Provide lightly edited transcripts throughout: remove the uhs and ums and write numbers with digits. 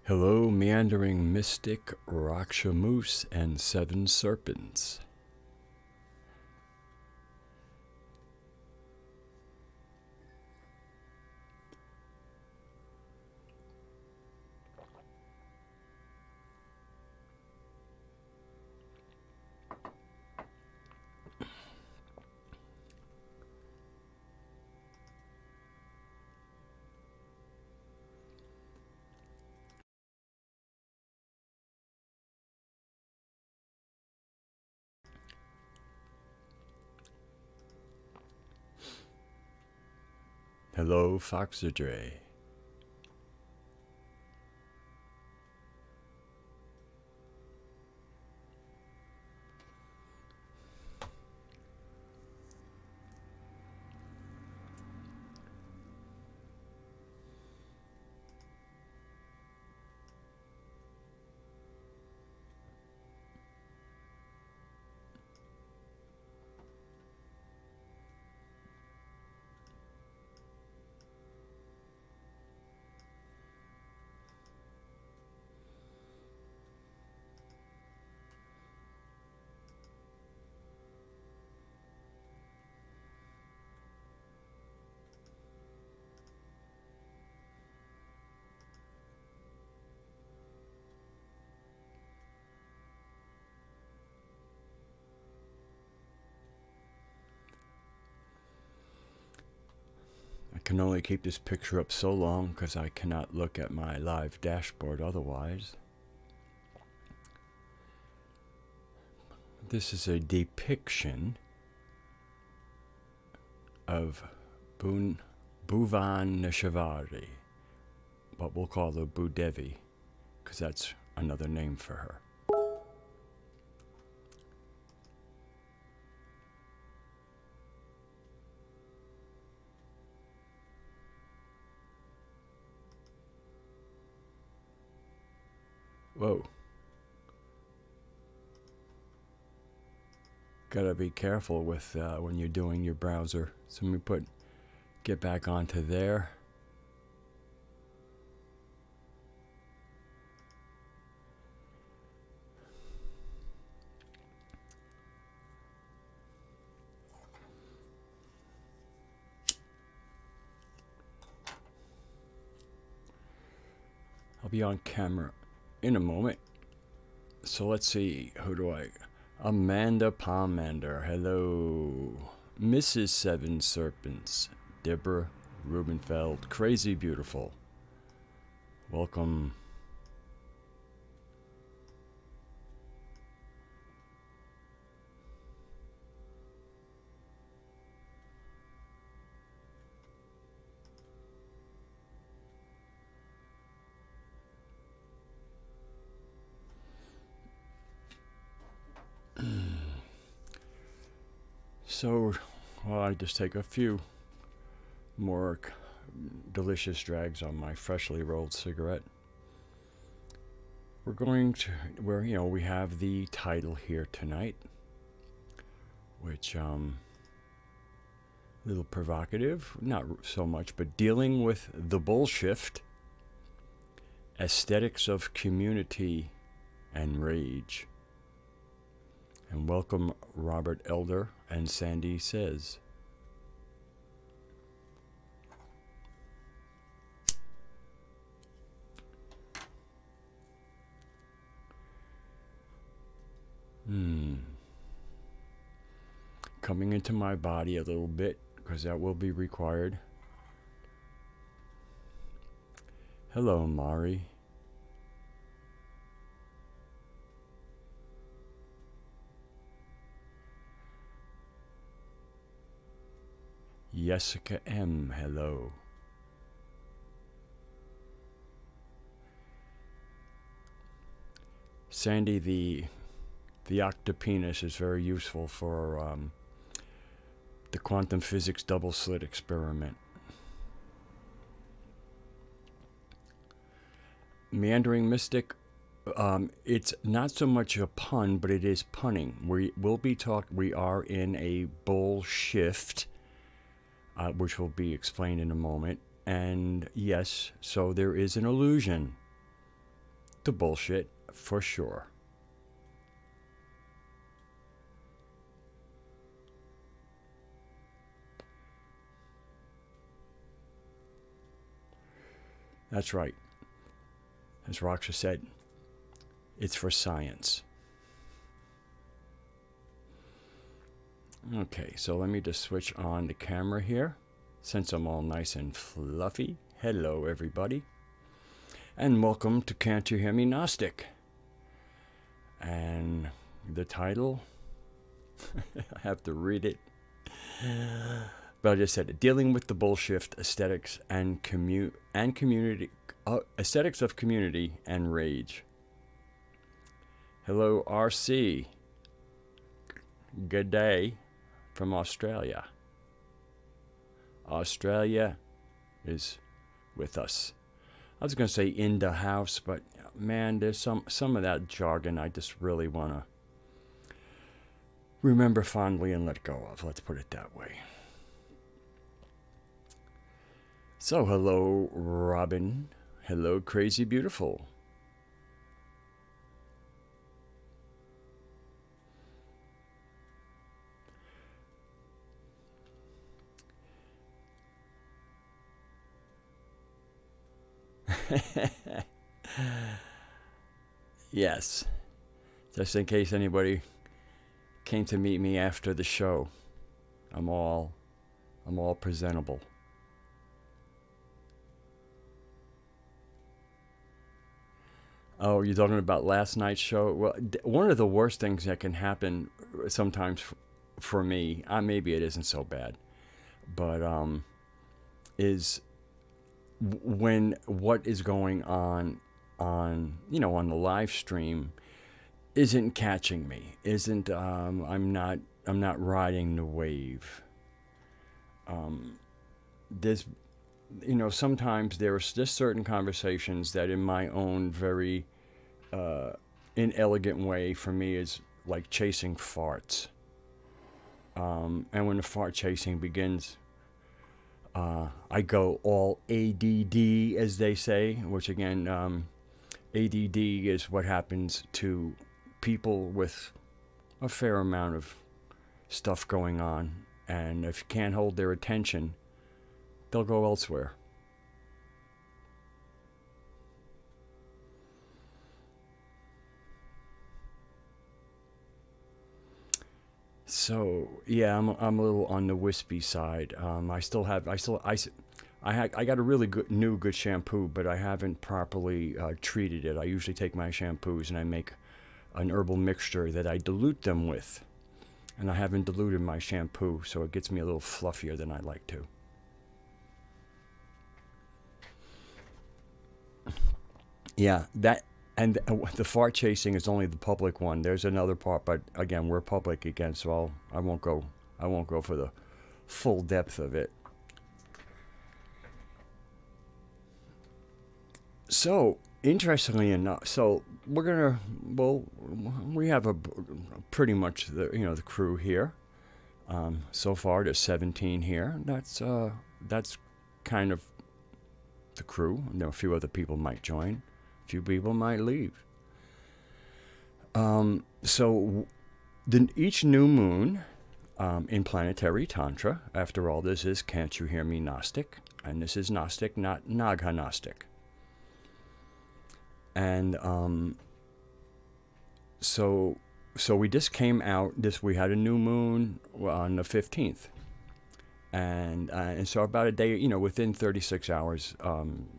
Hello, meandering mystic, Raksha Moose, and seven serpents. Hello, Foxadre. I can only keep this picture up so long because I cannot look at my live dashboard otherwise. This is a depiction of Bhuvaneshwari, but we'll call her Bhudevi because that's another name for her. Whoa. Gotta be careful with when you're doing your browser. So let me get back onto there. I'll be on camera in a moment. So let's see, who do I... Amanda Palmander, hello. Mrs. Seven Serpents, Deborah Rubenfeld, Crazy Beautiful. Welcome. So, well, I just take a few more delicious drags on my freshly rolled cigarette. We're going to, we have the title here tonight, which, a little provocative, not so much, but dealing with the bullshift, aesthetics of community and rage. And welcome Robert Elder and Sandy Says. Coming into my body a little bit, because that will be required. Hello, Mari. Jessica M, hello. Sandy, the octopenis is very useful for the quantum physics double slit experiment. Meandering Mystic, it's not so much a pun, but it is punning. We are in a bull shift, which will be explained in a moment. And yes, so there is an illusion the bullshit for sure. That's right. As Raksha said, it's for science. Okay, so let me just switch on the camera here, since I'm all nice and fluffy. Hello, everybody. And welcome to Can't You Hear Me Gnostic. And the title, I have to read it. But I just said it, dealing with the bullshit, aesthetics and community, aesthetics of community and rage. Hello, RC. Good day from Australia. Australia is with us. I was going to say in the house, but man, there's some of that jargon I just really want to remember fondly and let go of. Let's put it that way. So, hello, Robin. Hello, Crazy Beautiful. Yes, just in case anybody came to meet me after the show, I'm all presentable. Oh, you're talking about last night's show? Well, one of the worst things that can happen sometimes for me, maybe it isn't so bad, but is when what is going on on the live stream isn't catching me, isn't I'm not riding the wave. There's sometimes there's just certain conversations that in my own very inelegant way for me is like chasing farts. And when the fart chasing begins, I go all ADD, as they say, which again, ADD is what happens to people with a fair amount of stuff going on. And if you can't hold their attention, they'll go elsewhere. So yeah, I'm a little on the wispy side. I got a really good shampoo, but I haven't properly treated it. I usually take my shampoos and I make an herbal mixture that I dilute them with, and I haven't diluted my shampoo, so it gets me a little fluffier than I like to. Yeah, that. And the fart chasing is only the public one. There's another part, but again, we're public again, so I won't go for the full depth of it. So, interestingly enough, so we have pretty much the crew here. So far, there's 17 here. That's kind of the crew. A few other people might join. Few people might leave. So each new moon in planetary tantra, after all, this is Can't You Hear Me Gnostic, and this is Gnostic, not Nagha Gnostic. And so we just came out. We had a new moon on the 15th. And so about a day, within 36 hours,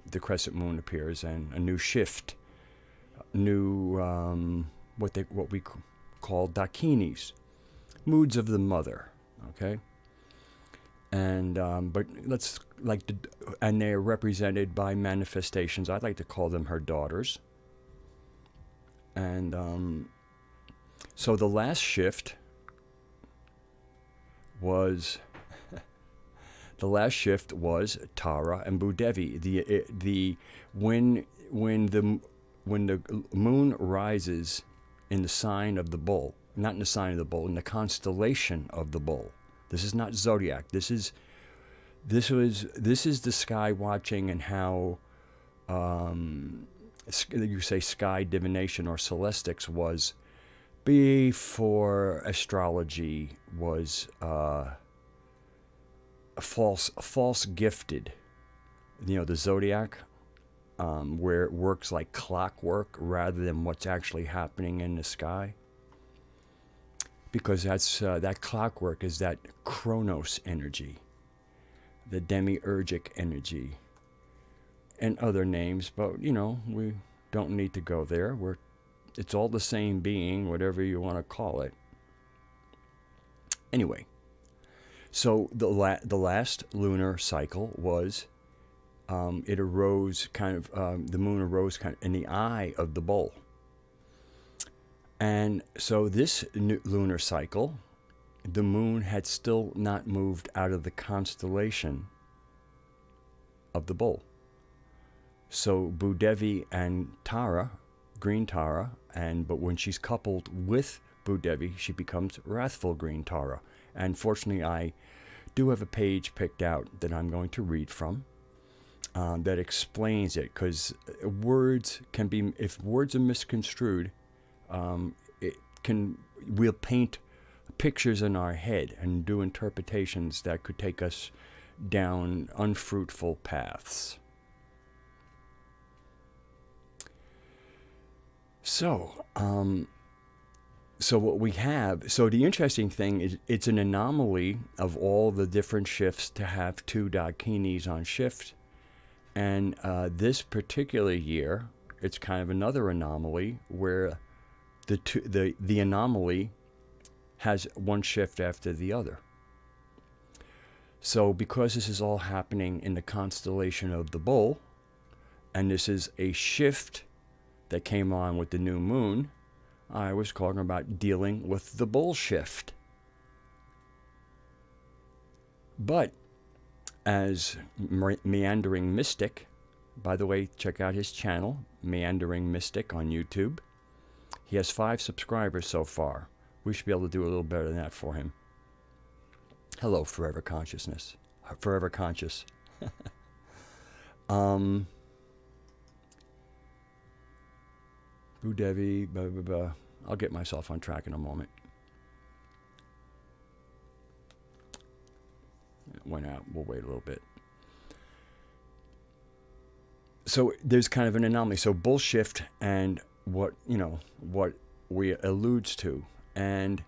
the crescent moon appears, and a new shift, what we call dakinis, moods of the mother, okay. And but and they're represented by manifestations. I'd like to call them her daughters. And so the last shift was. The last shift was Tara and Devi. When the moon rises in the sign of the bull, not in the sign of the bull, in the constellation of the bull. This is not zodiac. This is the sky watching, and how you say sky divination or celestics was before astrology was false gifted. You know, the zodiac, where it works like clockwork rather than what's actually happening in the sky. Because that's that clockwork is that chronos energy, the demiurgic energy, and other names. But you know, we don't need to go there. It's all the same being, whatever you want to call it. Anyway, so the last lunar cycle was it arose kind of the moon arose kind of in the eye of the bull. And so this lunar cycle, the moon had still not moved out of the constellation of the bull. So Devi and Tara, green Tara, but when she's coupled with Devi, she becomes wrathful green Tara. And fortunately, I do have a page picked out that I'm going to read from that explains it, because words can be, if words are misconstrued, we'll paint pictures in our head and do interpretations that could take us down unfruitful paths. So what we have, so the interesting thing is it's an anomaly of all the different shifts to have two dakinis on shift. And this particular year, it's kind of another anomaly where the anomaly has one shift after the other. So because this is all happening in the constellation of the bull, and this is a shift that came on with the new moon, I was talking about dealing with the bull shift. But as Meandering Mystic, by the way, check out his channel, Meandering Mystic on YouTube. He has 5 subscribers so far. We should be able to do a little better than that for him. Hello, Forever Consciousness. Forever Conscious. Devi, blah, blah, blah. I'll get myself on track in a moment. It went out. We'll wait a little bit. So there's kind of an anomaly. So bull shift and what we alludes to, and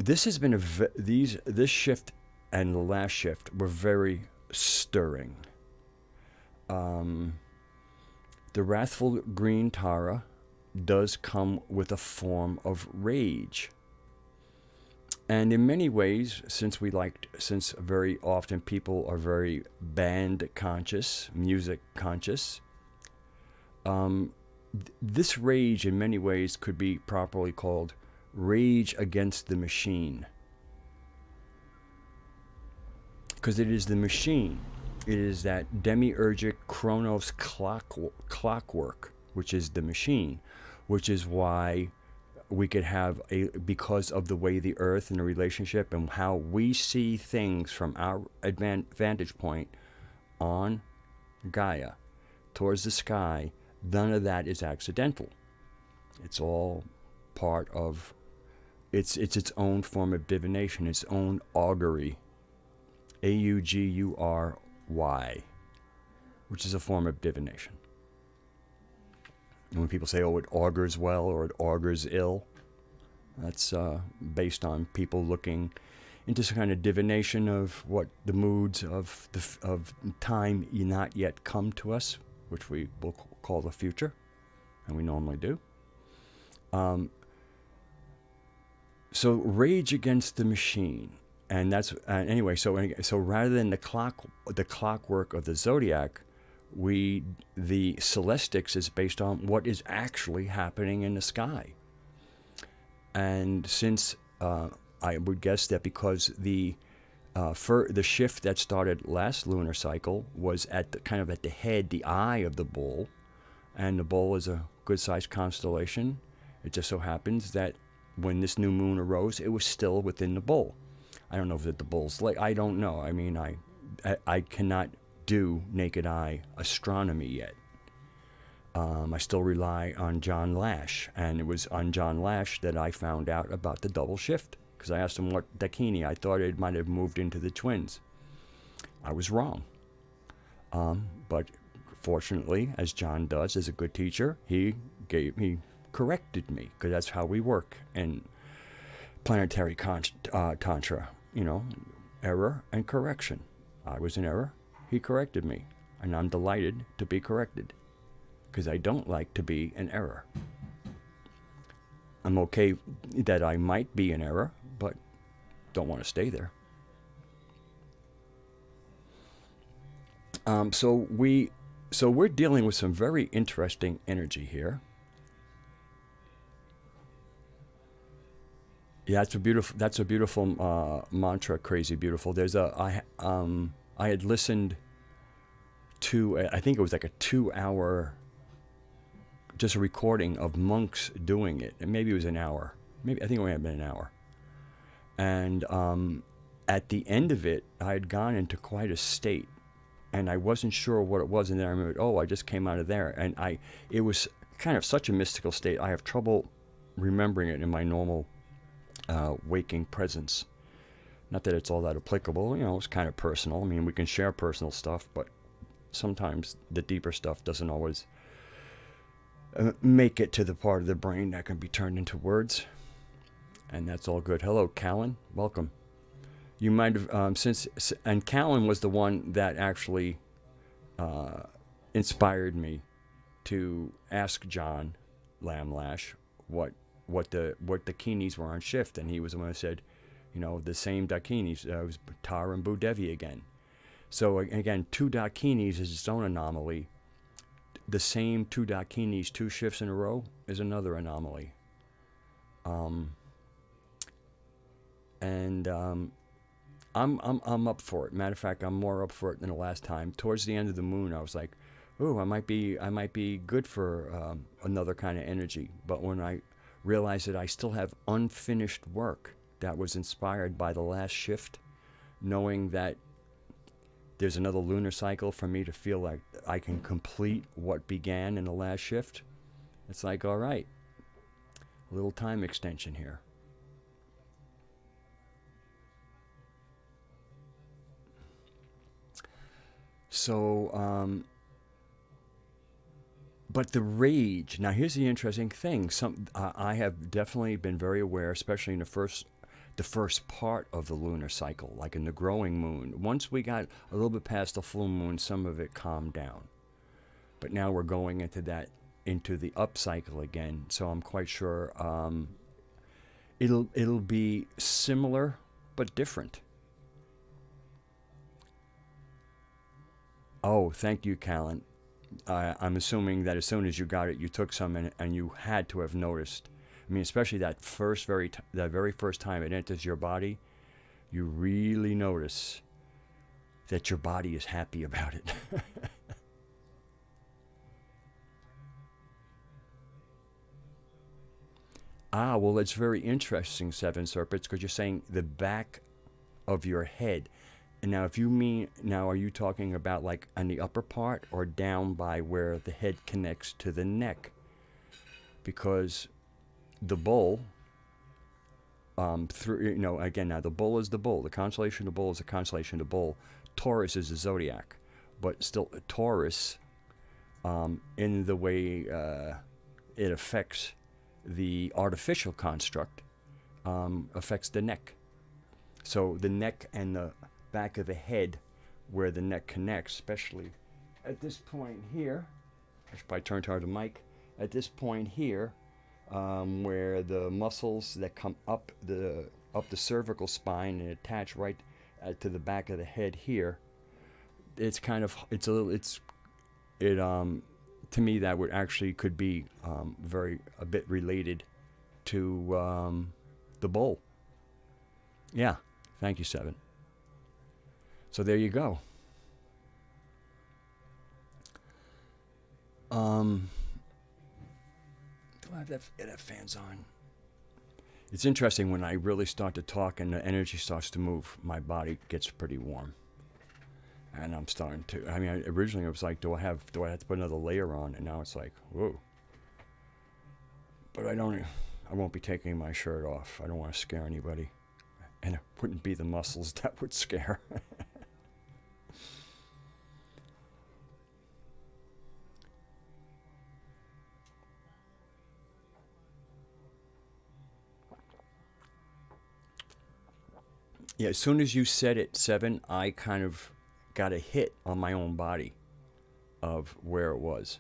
this has been this shift and the last shift were very stirring. The wrathful green Tara does come with a form of rage. And in many ways, since very often people are very band conscious, music conscious, this rage in many ways could be properly called rage against the machine. Because it is the machine. It is that demiurgic chronos clockwork, which is the machine, which is why we could have because of the way the earth and the relationship and how we see things from our vantage point on Gaia towards the sky, none of that is accidental. It's all part of, it's its own form of divination, its own augury, Augury, which is a form of divination. And when people say, oh, it augurs well or it augurs ill, that's based on people looking into some kind of divination of what the moods of time not yet come to us, which we will call the future, and we normally do. So rage against the machine, and that's anyway. So rather than the clockwork of the zodiac, the celestics is based on what is actually happening in the sky. And since I would guess that because the shift that started last lunar cycle was at the head, the eye of the bull, and the bull is a good-sized constellation. It just so happens that when this new moon arose, it was still within the bull. I don't know if the bull's like, I don't know. I mean, I cannot do naked eye astronomy yet. I still rely on John Lash, and it was on John Lash that I found out about the double shift, because I asked him what Dakini. I thought it might have moved into the twins. I was wrong. But fortunately, as John does, as a good teacher, he corrected me, because that's how we work in planetary tantra. You know, error and correction. I was in error. He corrected me, and I'm delighted to be corrected, because I don't like to be in error. I'm okay that I might be in error, but don't want to stay there. So we're dealing with some very interesting energy here. Yeah, that's a beautiful mantra. Crazy beautiful. There's I had listened to, I think it was like a 2-hour, just a recording of monks doing it, and maybe it was an hour. Maybe, I think it may have been an hour. And at the end of it, I had gone into quite a state, and I wasn't sure what it was. And then I remembered, oh, I just came out of there, and it was kind of such a mystical state. I have trouble remembering it in my normal waking presence. Not that it's all that applicable, you know, it's kind of personal. I mean, we can share personal stuff, but sometimes the deeper stuff doesn't always make it to the part of the brain that can be turned into words. And that's all good. Hello, Callan. Welcome. You might have, and Callan was the one that actually inspired me to ask John Lamlash what the Kinis were on shift, and he was the one who said, you know, the same Dakinis. It was Tara and Devi again. So again, 2 Dakinis is its own anomaly. The same 2 Dakinis 2 shifts in a row is another anomaly. I'm up for it. Matter of fact, I'm more up for it than the last time. Towards the end of the moon, I was like, "Ooh, I might be good for another kind of energy." But when I realized that I still have unfinished work that was inspired by the last shift, knowing that there's another lunar cycle for me to feel like I can complete what began in the last shift, it's like, all right, a little time extension here. So, but the rage, now here's the interesting thing. I have definitely been very aware, especially in the first part of the lunar cycle, like in the growing moon. Once we got a little bit past the full moon, some of it calmed down. But now we're going into the up cycle again, so I'm quite sure it'll be similar but different. Oh, thank you, Callan. I'm assuming that as soon as you got it, you took some, and you had to have noticed. I mean, especially that very first time it enters your body, you really notice that your body is happy about it. Ah, well, it's very interesting, Seven Serpents, because you're saying the back of your head. And now, if you mean, now, are you talking about like on the upper part or down by where the head connects to the neck? Because the bull, again, now the bull is the bull. The constellation of the bull is the constellation of the bull. Taurus is the zodiac, but still Taurus, in the way it affects the artificial construct, affects the neck. So the neck and the back of the head, where the neck connects, especially at this point here, I should probably turn toward the mic, at this point here, where the muscles that come up the cervical spine and attach right to the back of the head here, it's kind of, to me, that would actually could be a bit related to the bull. Yeah, thank you, Seven. So there you go. Do I have that fans on? It's interesting when I really start to talk and the energy starts to move, my body gets pretty warm. And I'm starting to, I mean, originally it was like, do I have to put another layer on? And now it's like, whoa. But I won't be taking my shirt off. I don't want to scare anybody. And it wouldn't be the muscles that would scare. Yeah, as soon as you said it, 7, I kind of got a hit on my own body of where it was.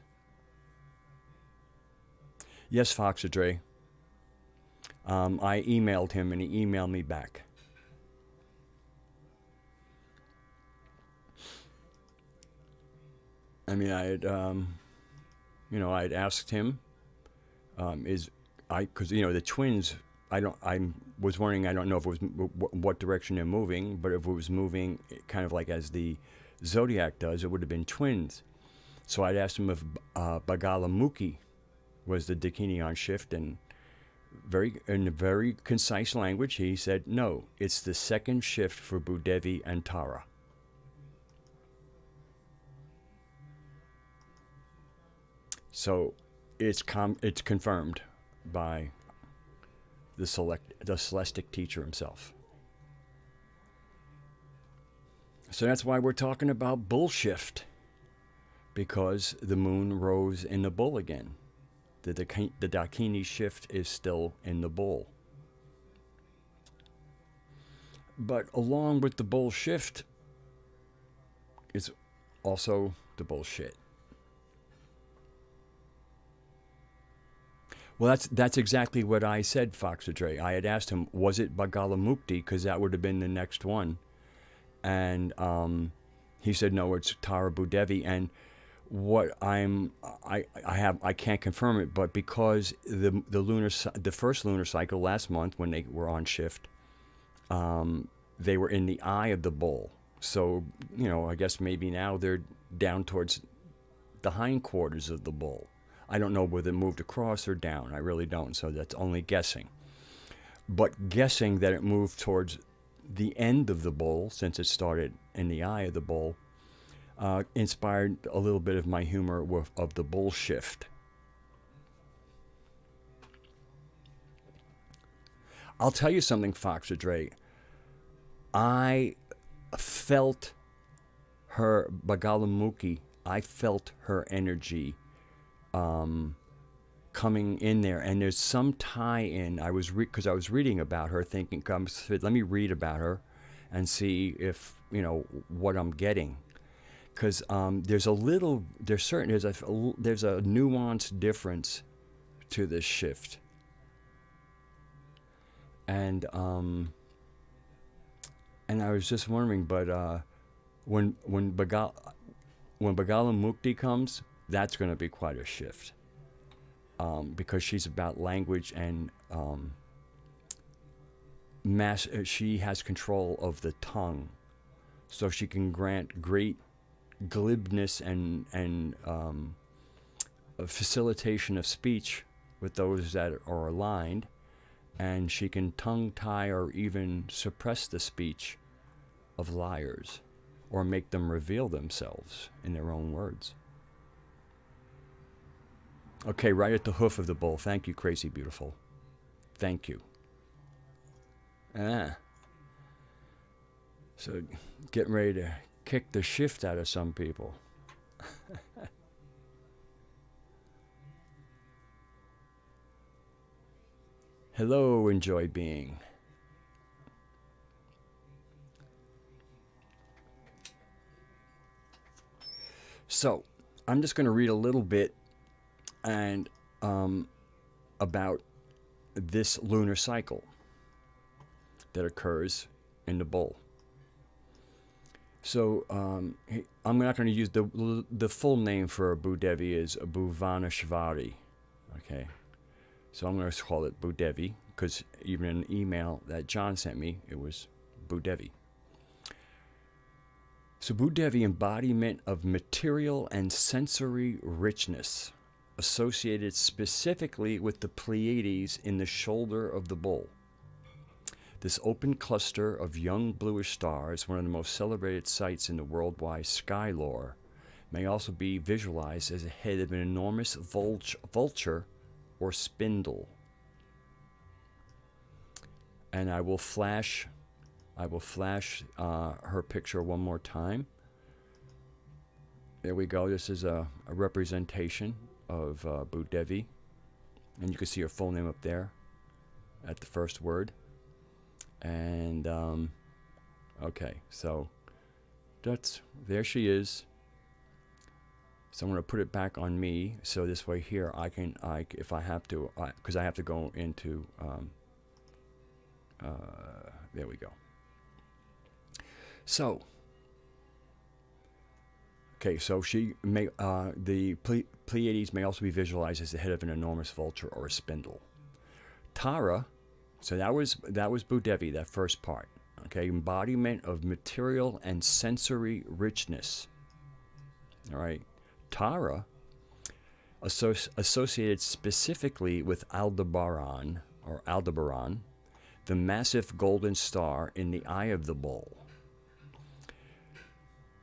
Yes, Foxadre. I emailed him and he emailed me back. I mean, I had, I had asked him, because the twins. I was wondering. I don't know if it was what direction they're moving, but if it was moving kind of like as the zodiac does, it would have been twins. So I'd asked him if Bagalamukhi was the Dakini on shift, and in a very concise language, he said, no, it's the second shift for Devi and Tara. So it's confirmed by the celestic teacher himself. So that's why we're talking about bull shift, because the moon rose in the bull again. The Dakini shift is still in the bull. But along with the bull shift is also the bullshit. Well, that's exactly what I said, Foxadre. I had asked him, was it Bagalamukhi? Because that would have been the next one. And he said, no, it's Tara Devi. And what I can't confirm it, but because the first lunar cycle last month when they were on shift, they were in the eye of the bull. So, I guess maybe now they're down towards the hindquarters of the bull. I don't know whether it moved across or down. I really don't. So that's only guessing. But guessing that it moved towards the end of the bull, since it started in the eye of the bull, inspired a little bit of my humor of the bull shift. I'll tell you something, Foxadre. I felt her Bagalamukhi. I felt her energy coming in there, and there's some tie-in. Because I was reading about her, thinking, let me read about her and see if what I'm getting. Because there's a nuanced difference to this shift, and I was just wondering, but when Bagalamukhi comes, that's going to be quite a shift, because she's about language and she has control of the tongue, so she can grant great glibness and a facilitation of speech with those that are aligned, and she can tongue-tie or even suppress the speech of liars or make them reveal themselves in their own words. Okay, right at the hoof of the bull. Thank you, Crazy Beautiful. Thank you. So getting ready to kick the shift out of some people. Hello, enjoy being. So I'm just going to read a little bit and about this lunar cycle that occurs in the bull. So I'm not going to use the full name for Bhudevi is Bhuvaneshwari. Okay, so I'm going to call it Bhudevi, because even in the email that John sent me, it was Bhudevi. So Bhudevi, embodiment of material and sensory richness, associated specifically with the Pleiades in the shoulder of the bull. This open cluster of young bluish stars, one of the most celebrated sights in the worldwide sky lore, may also be visualized as the head of an enormous vulture or spindle. And I will flash her picture one more time. There we go. This is a representation of Devi, and you can see her full name up there at the first word. And okay, so there she is. So I'm going to put it back on me, so this way here if I have to, because I have to go into there we go. So okay, so she may the Pleiades may also be visualized as the head of an enormous vulture or a spindle. Tara, so that was Devi, that first part. Okay, embodiment of material and sensory richness. All right, Tara, associated specifically with Aldebaran, the massive golden star in the eye of the bull.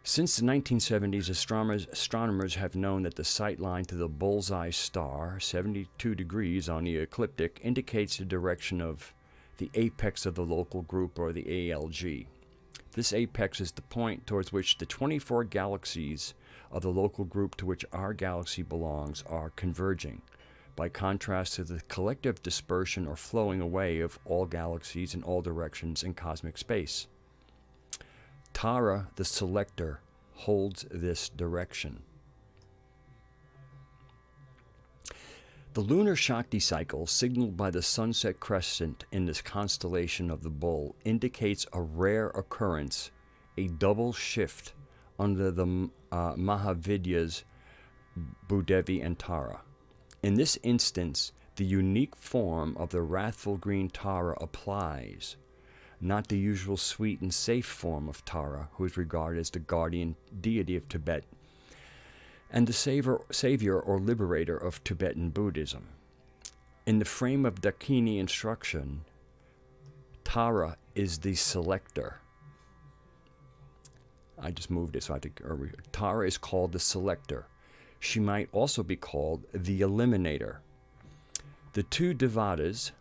Since the 1970s, astronomers have known that the sight line to the bullseye star, 72 degrees on the ecliptic, indicates the direction of the apex of the local group, or the ALG. This apex is the point towards which the 24 galaxies of the local group to which our galaxy belongs are converging, by contrast to the collective dispersion or flowing away of all galaxies in all directions in cosmic space. Tara, the selector, holds this direction. The lunar Shakti cycle, signaled by the sunset crescent in this constellation of the bull, indicates a rare occurrence, a double shift under the Mahavidyas Devi and Tara. In this instance, the unique form of the wrathful green Tara applies, not the usual sweet and safe form of Tara, who is regarded as the guardian deity of Tibet and the savior or liberator of Tibetan Buddhism. In the frame of Dakini instruction, Tara is the selector. I just moved it, so I have to. Tara is called the selector. She might also be called the eliminator. The two devatas,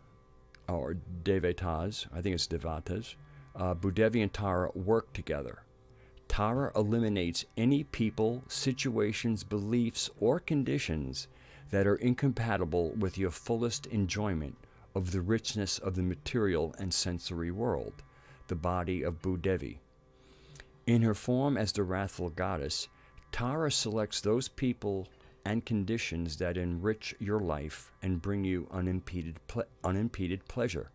or devatas, I think it's devatas, Devi and Tara work together. Tara eliminates any people, situations, beliefs, or conditions that are incompatible with your fullest enjoyment of the richness of the material and sensory world, the body of Devi. In her form as the wrathful goddess, Tara selects those people and conditions that enrich your life and bring you unimpeded pleasure.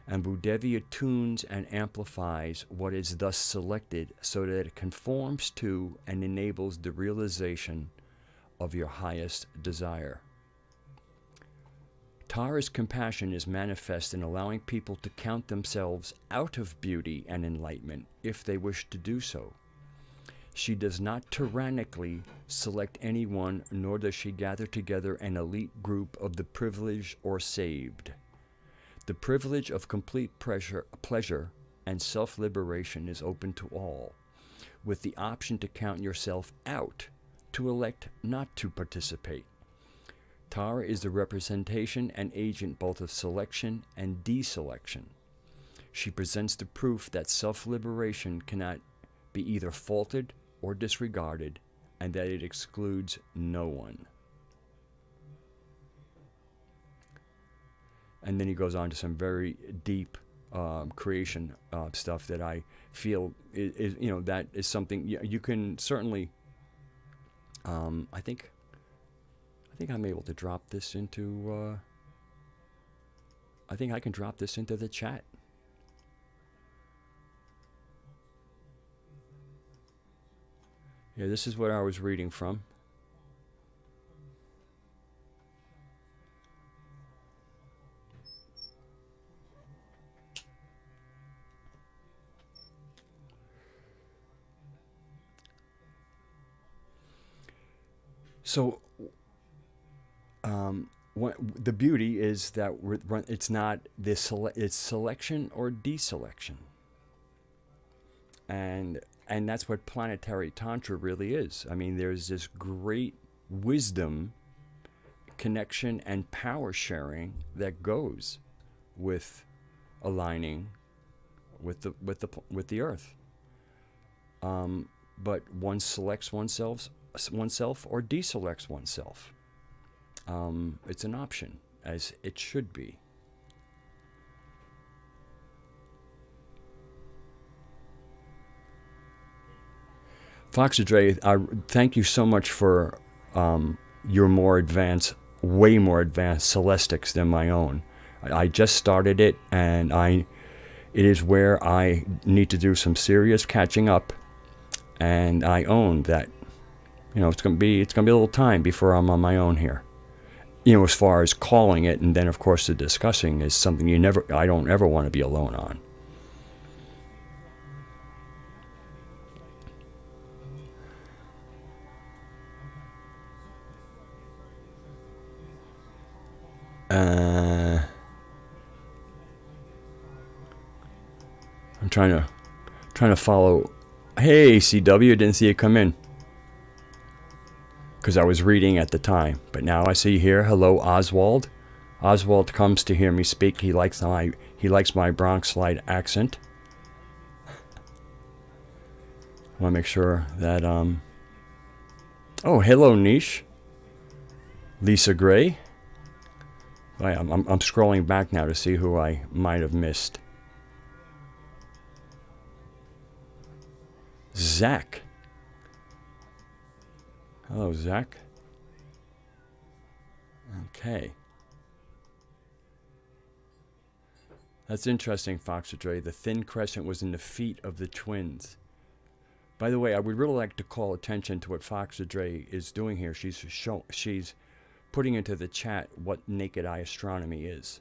And Devi attunes and amplifies what is thus selected so that it conforms to and enables the realization of your highest desire. Tara's compassion is manifest in allowing people to count themselves out of beauty and enlightenment if they wish to do so. She does not tyrannically select anyone, nor does she gather together an elite group of the privileged or saved. The privilege of complete pleasure and self-liberation is open to all, with the option to count yourself out, to elect not to participate. Tara is the representation and agent both of selection and deselection. She presents the proof that self-liberation cannot be either faulted or disregarded, and that it excludes no one. And then he goes on to some very deep creation stuff that I feel is that is something you can certainly. I think I'm able to drop this into. I think I can drop this into the chat. Yeah, this is what I was reading from. So, the beauty is that it's not this. It's selection or deselection, and that's what planetary tantra really is. I mean, there's this great wisdom, connection, and power sharing that goes with aligning with the earth. But one selects oneself or deselects oneself. It's an option, as it should be. Foxadre, I thank you so much for your more advanced, way more advanced celestics than my own. I just started it, and it is where I need to do some serious catching up, and I own that. You know, it's gonna be a little time before I'm on my own here. You know, as far as calling it, and then of course the discussing is something I don't ever want to be alone on. I'm trying to follow. Hey, CW, didn't see you come in because I was reading at the time, but now I see here. Hello, Oswald. Oswald comes to hear me speak. He likes my Bronxite accent. I want to make sure that oh, hello, Niche. Lisa Gray. I'm scrolling back now to see who I might have missed. Zach. Hello, Zach. Okay. That's interesting, Foxadre. The thin crescent was in the feet of the twins. By the way, I would really like to call attention to what Foxadre is doing here. She's putting into the chat what naked eye astronomy is,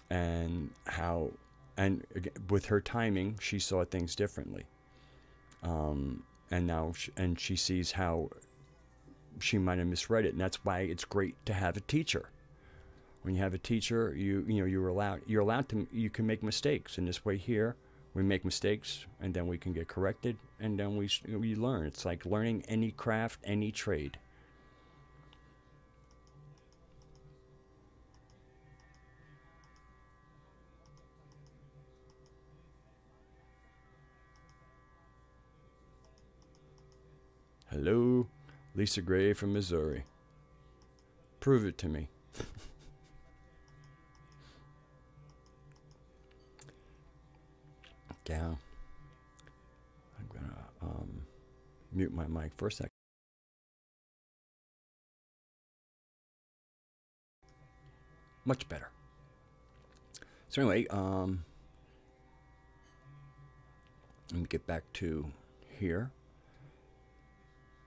and how, and with her timing, she saw things differently. And now she sees how she might have misread it, and that's why it's great to have a teacher. When you have a teacher, you're allowed to, you can make mistakes. In this way here, we make mistakes, and then we can get corrected, and then we learn. It's like learning any craft, any trade. Hello, Lisa Gray from Missouri. Prove it to me. Yeah. I'm gonna mute my mic for a second. Much better. So anyway, let me get back to here.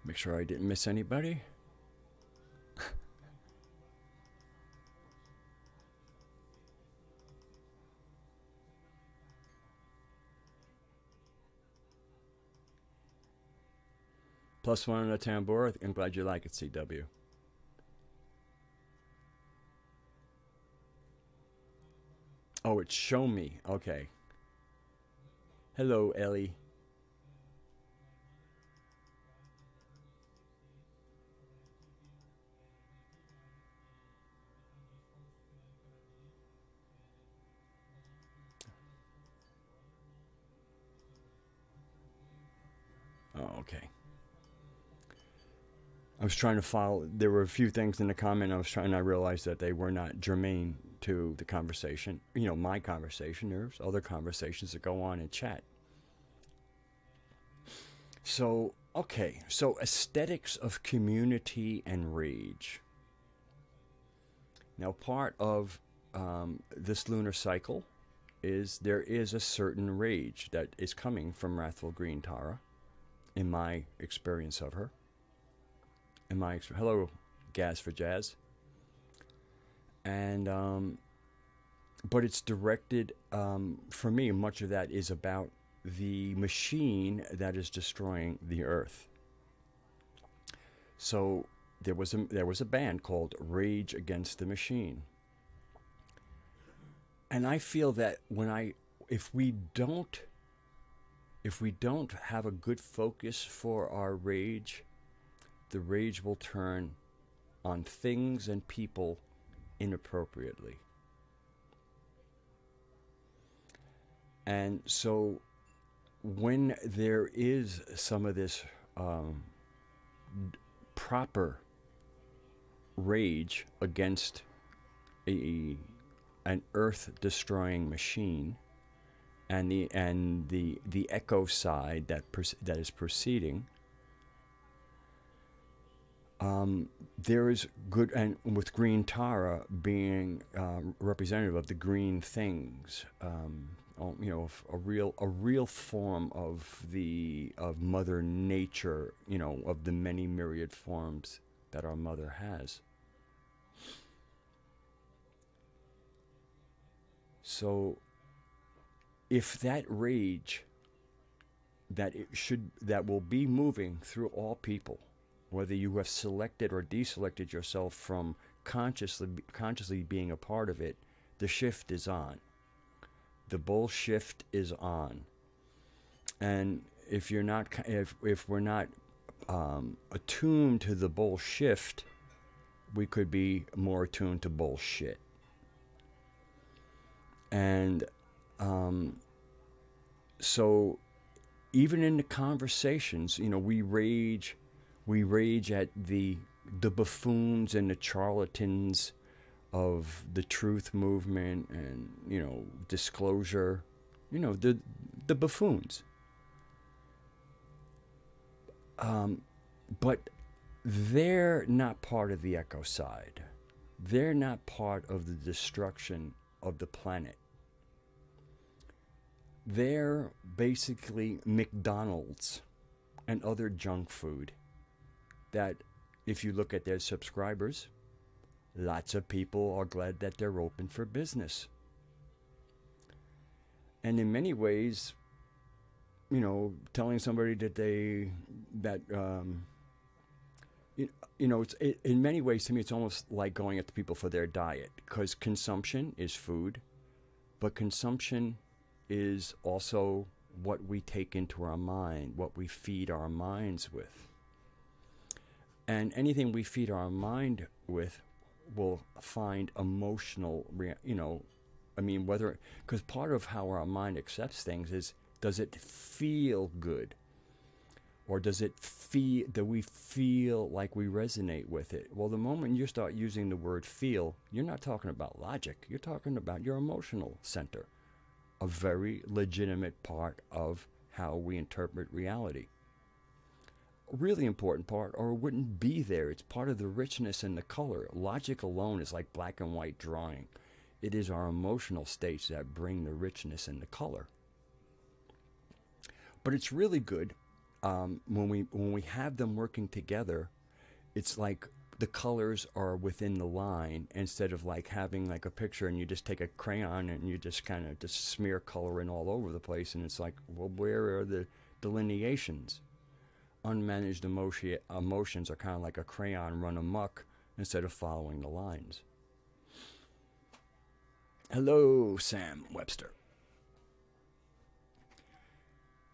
Make sure I didn't miss anybody. +1 on the tambour. I'm glad you like it, CW. Oh, it's show me. Okay. Hello, Ellie. Oh, okay. I was trying to follow. There were a few things in the comment I realized that they were not germane to the conversation. You know, my conversation. There's other conversations that go on in chat. So, okay. So, aesthetics of community and rage. Now, part of this lunar cycle is there is a certain rage that is coming from Wrathful Green Tara, in my experience of her. Hello, Gas for Jazz. And but it's directed, for me, much of that is about the machine that is destroying the earth. So there was a band called Rage Against the Machine. And I feel that if we don't have a good focus for our rage, the rage will turn on things and people inappropriately. And so when there is some of this proper rage against an earth-destroying machine, and the echo side that is proceeding, there is good, and with Green Tara being representative of the green things, you know, a real form of Mother Nature, you know, of the many myriad forms that our mother has. So if that rage that will be moving through all people, whether you have selected or deselected yourself from consciously being a part of it, the shift is on. The bull shift is on. And if we're not attuned to the bull shift, we could be more attuned to bullshit. And so even in the conversations, you know, we rage at the buffoons and the charlatans of the truth movement and, you know, disclosure, you know, the buffoons. But they're not part of the echo side. They're not part of the destruction of the planet. They're basically McDonald's and other junk food that, if you look at their subscribers, lots of people are glad that they're open for business. And in many ways, you know, telling somebody you know, in many ways, to me, it's almost like going at the people for their diet, because consumption is food, but consumption is also what we take into our mind, what we feed our minds with. And anything we feed our mind with will find emotional, you know, I mean, because part of how our mind accepts things is, does it feel good? Or do we feel like we resonate with it? Well, the moment you start using the word feel, you're not talking about logic. You're talking about your emotional center, a very legitimate part of how we interpret reality. A really important part, or it wouldn't be there. It's part of the richness and the color. Logic alone is like black and white drawing. It is our emotional states that bring the richness and the color. But it's really good. When we have them working together, it's like the colors are within the line, instead of like having like a picture and you just take a crayon and you just kind of just smear color in all over the place, and it's like, well, where are the delineations? Unmanaged emotions are kind of like a crayon run amok instead of following the lines. Hello, Sam Webster.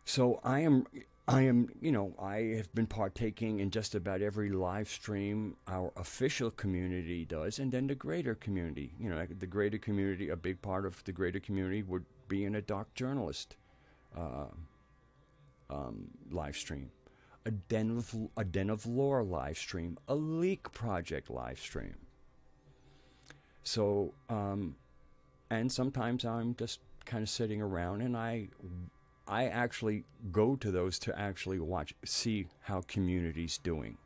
So I am, you know, I have been partaking in just about every live stream our official community does, and then the greater community. You know, the greater community, a big part of the greater community would be in a dark journalist live stream, a Den of Lore live stream, a Leak Project live stream. So, and sometimes I'm just kind of sitting around, and I actually go to those to actually see how community's doing.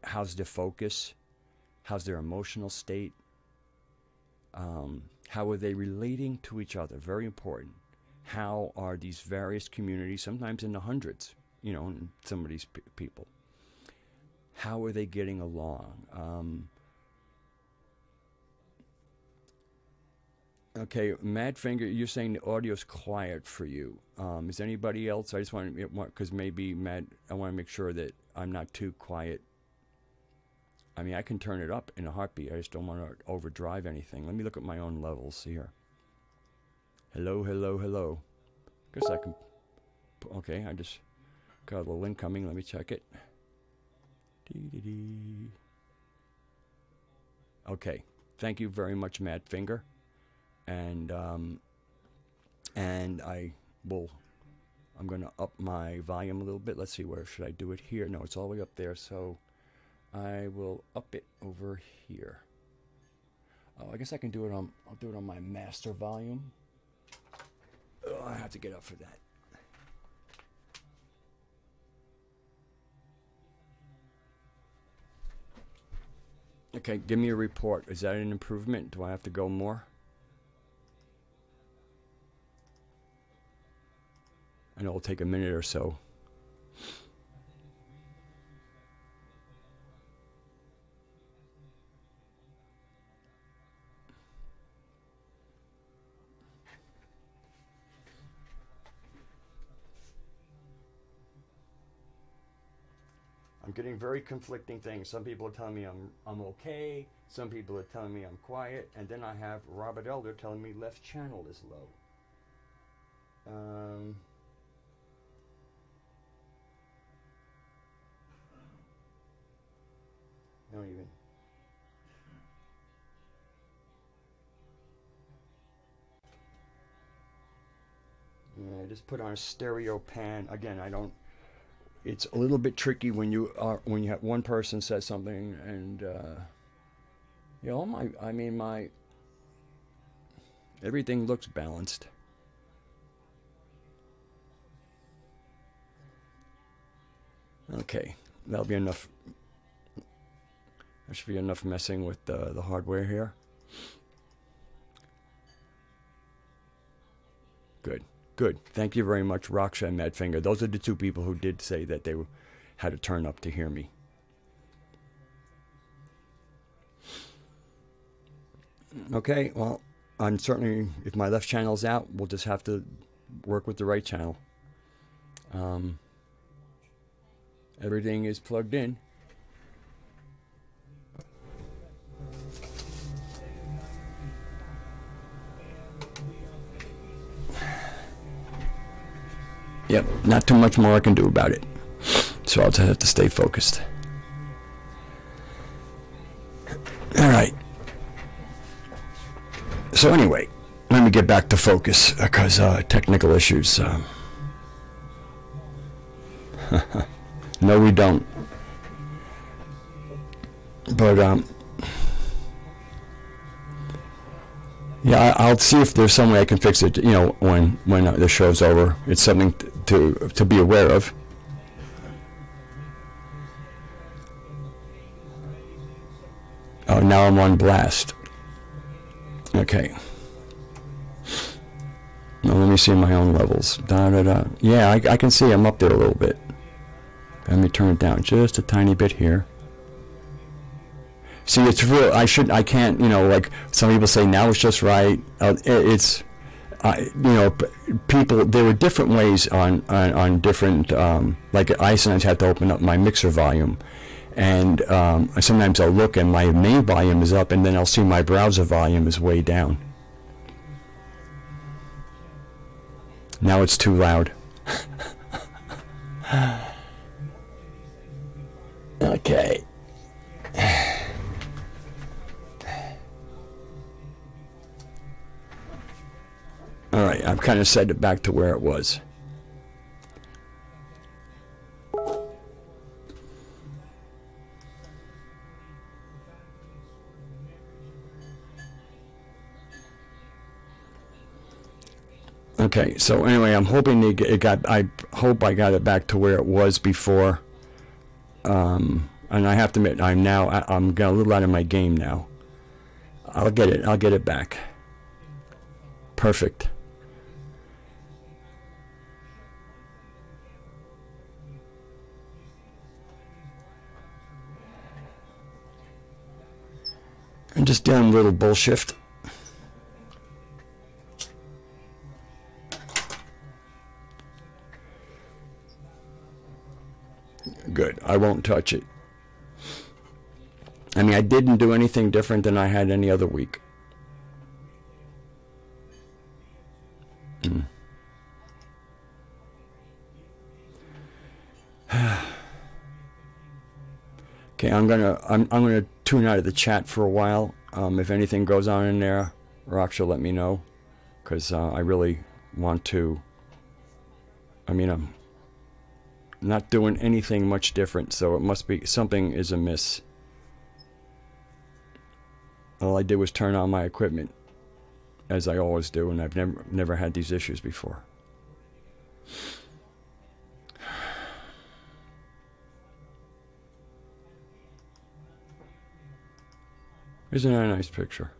How's their focus? How's their emotional state? How are they relating to each other? Very important. How are these various communities, sometimes in the hundreds, you know, some of these people, how are they getting along? Okay, Madfinger, you're saying the audio's quiet for you. Is anybody else? I just want to, because maybe I want to make sure that I'm not too quiet I mean, I can turn it up in a heartbeat. I just don't want to overdrive anything. Let me look at my own levels here. Hello, hello, hello. Guess I can... Okay, I just got a little incoming. Let me check it. Dee-dee-dee. Okay. Thank you very much, Mad Finger. And I'm going to up my volume a little bit. Let's see, where should I do it here? No, it's all the way up there, so I will up it over here. Oh, I guess I can do it on, I'll do it on my master volume. Oh, I have to get up for that. Okay, give me a report. Is that an improvement? Do I have to go more? I know it'll take a minute or so. I'm getting very conflicting things. Some people are telling me I'm okay. Some people are telling me I'm quiet. And then I have Robert Elder telling me left channel is low. I don't even... Yeah, I just put on a stereo pan. Again, I don't... It's a little bit tricky when you have one person says something and you know, my everything looks balanced. Okay, that'll be enough. There should be enough messing with the hardware here. Good. Good. Thank you very much, Raksha and Madfinger. Those are the two people who did say that they had to turn up to hear me. Okay, well, I'm certainly, if my left channel's out, we'll just have to work with the right channel. Everything is plugged in. Yep, not too much more I can do about it. So I'll just have to stay focused. Alright. So anyway, let me get back to focus, because technical issues. No, we don't. But, yeah, I'll see if there's some way I can fix it, you know, when the show's over. It's something to be aware of. Oh, now I'm on blast. Okay. Now let me see my own levels. Da, da, da. Yeah, I can see I'm up there a little bit. Let me turn it down just a tiny bit here. See, it's real. I can't, you know, like some people say now it's just right. It's, you know, people, there were different ways on different, like I sometimes have to open up my mixer volume. And sometimes I'll look and my main volume is up, and then I'll see my browser volume is way down. Now it's too loud. Okay. All right, I've kind of set it back to where it was. Okay, so anyway, I'm hoping I hope I got it back to where it was before. And I have to admit, I'm getting a little out of my game now. I'll get it back. Perfect. I'm just doing a little bullshit. Good. I won't touch it. I mean, I didn't do anything different than I had any other week. Okay, I'm gonna tune out of the chat for a while. If anything goes on in there, Rox will let me know, because I really want to. I mean, I'm not doing anything much different, so it must be something is amiss. All I did was turn on my equipment, as I always do, and I've never had these issues before. Isn't that a nice picture?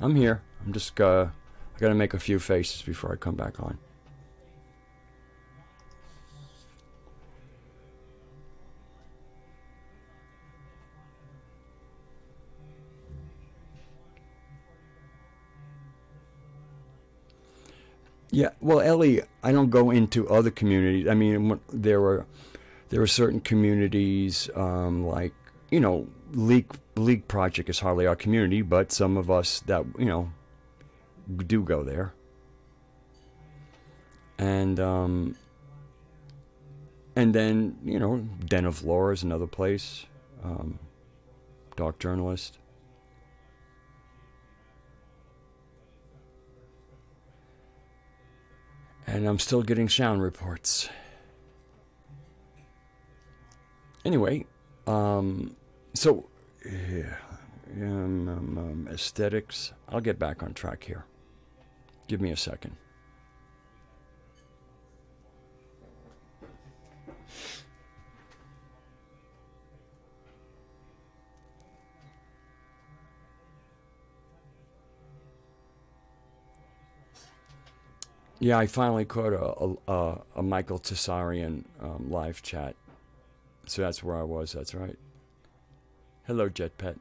I'm here. I'm just I gotta make a few faces before I come back on. Yeah, well, Ellie, I don't go into other communities. I mean, there were certain communities, like, you know, League Project is hardly our community, but some of us that, you know, do go there. And then, you know, Den of Lore is another place. Dark Journalist. And I'm still getting sound reports. Anyway, so, yeah, aesthetics. I'll get back on track here. Give me a second. Yeah, I finally caught a Michael Tsarian live chat. So that's where I was, that's right. Hello, Jet Pet.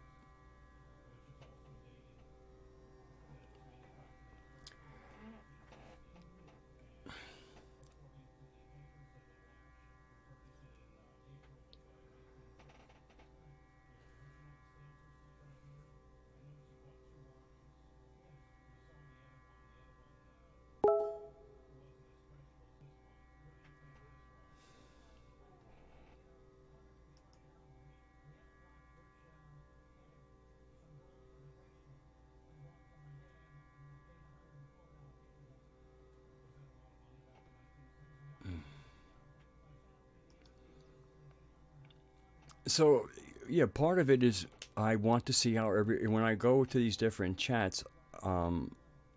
So, yeah, part of it is I want to see how when I go to these different chats,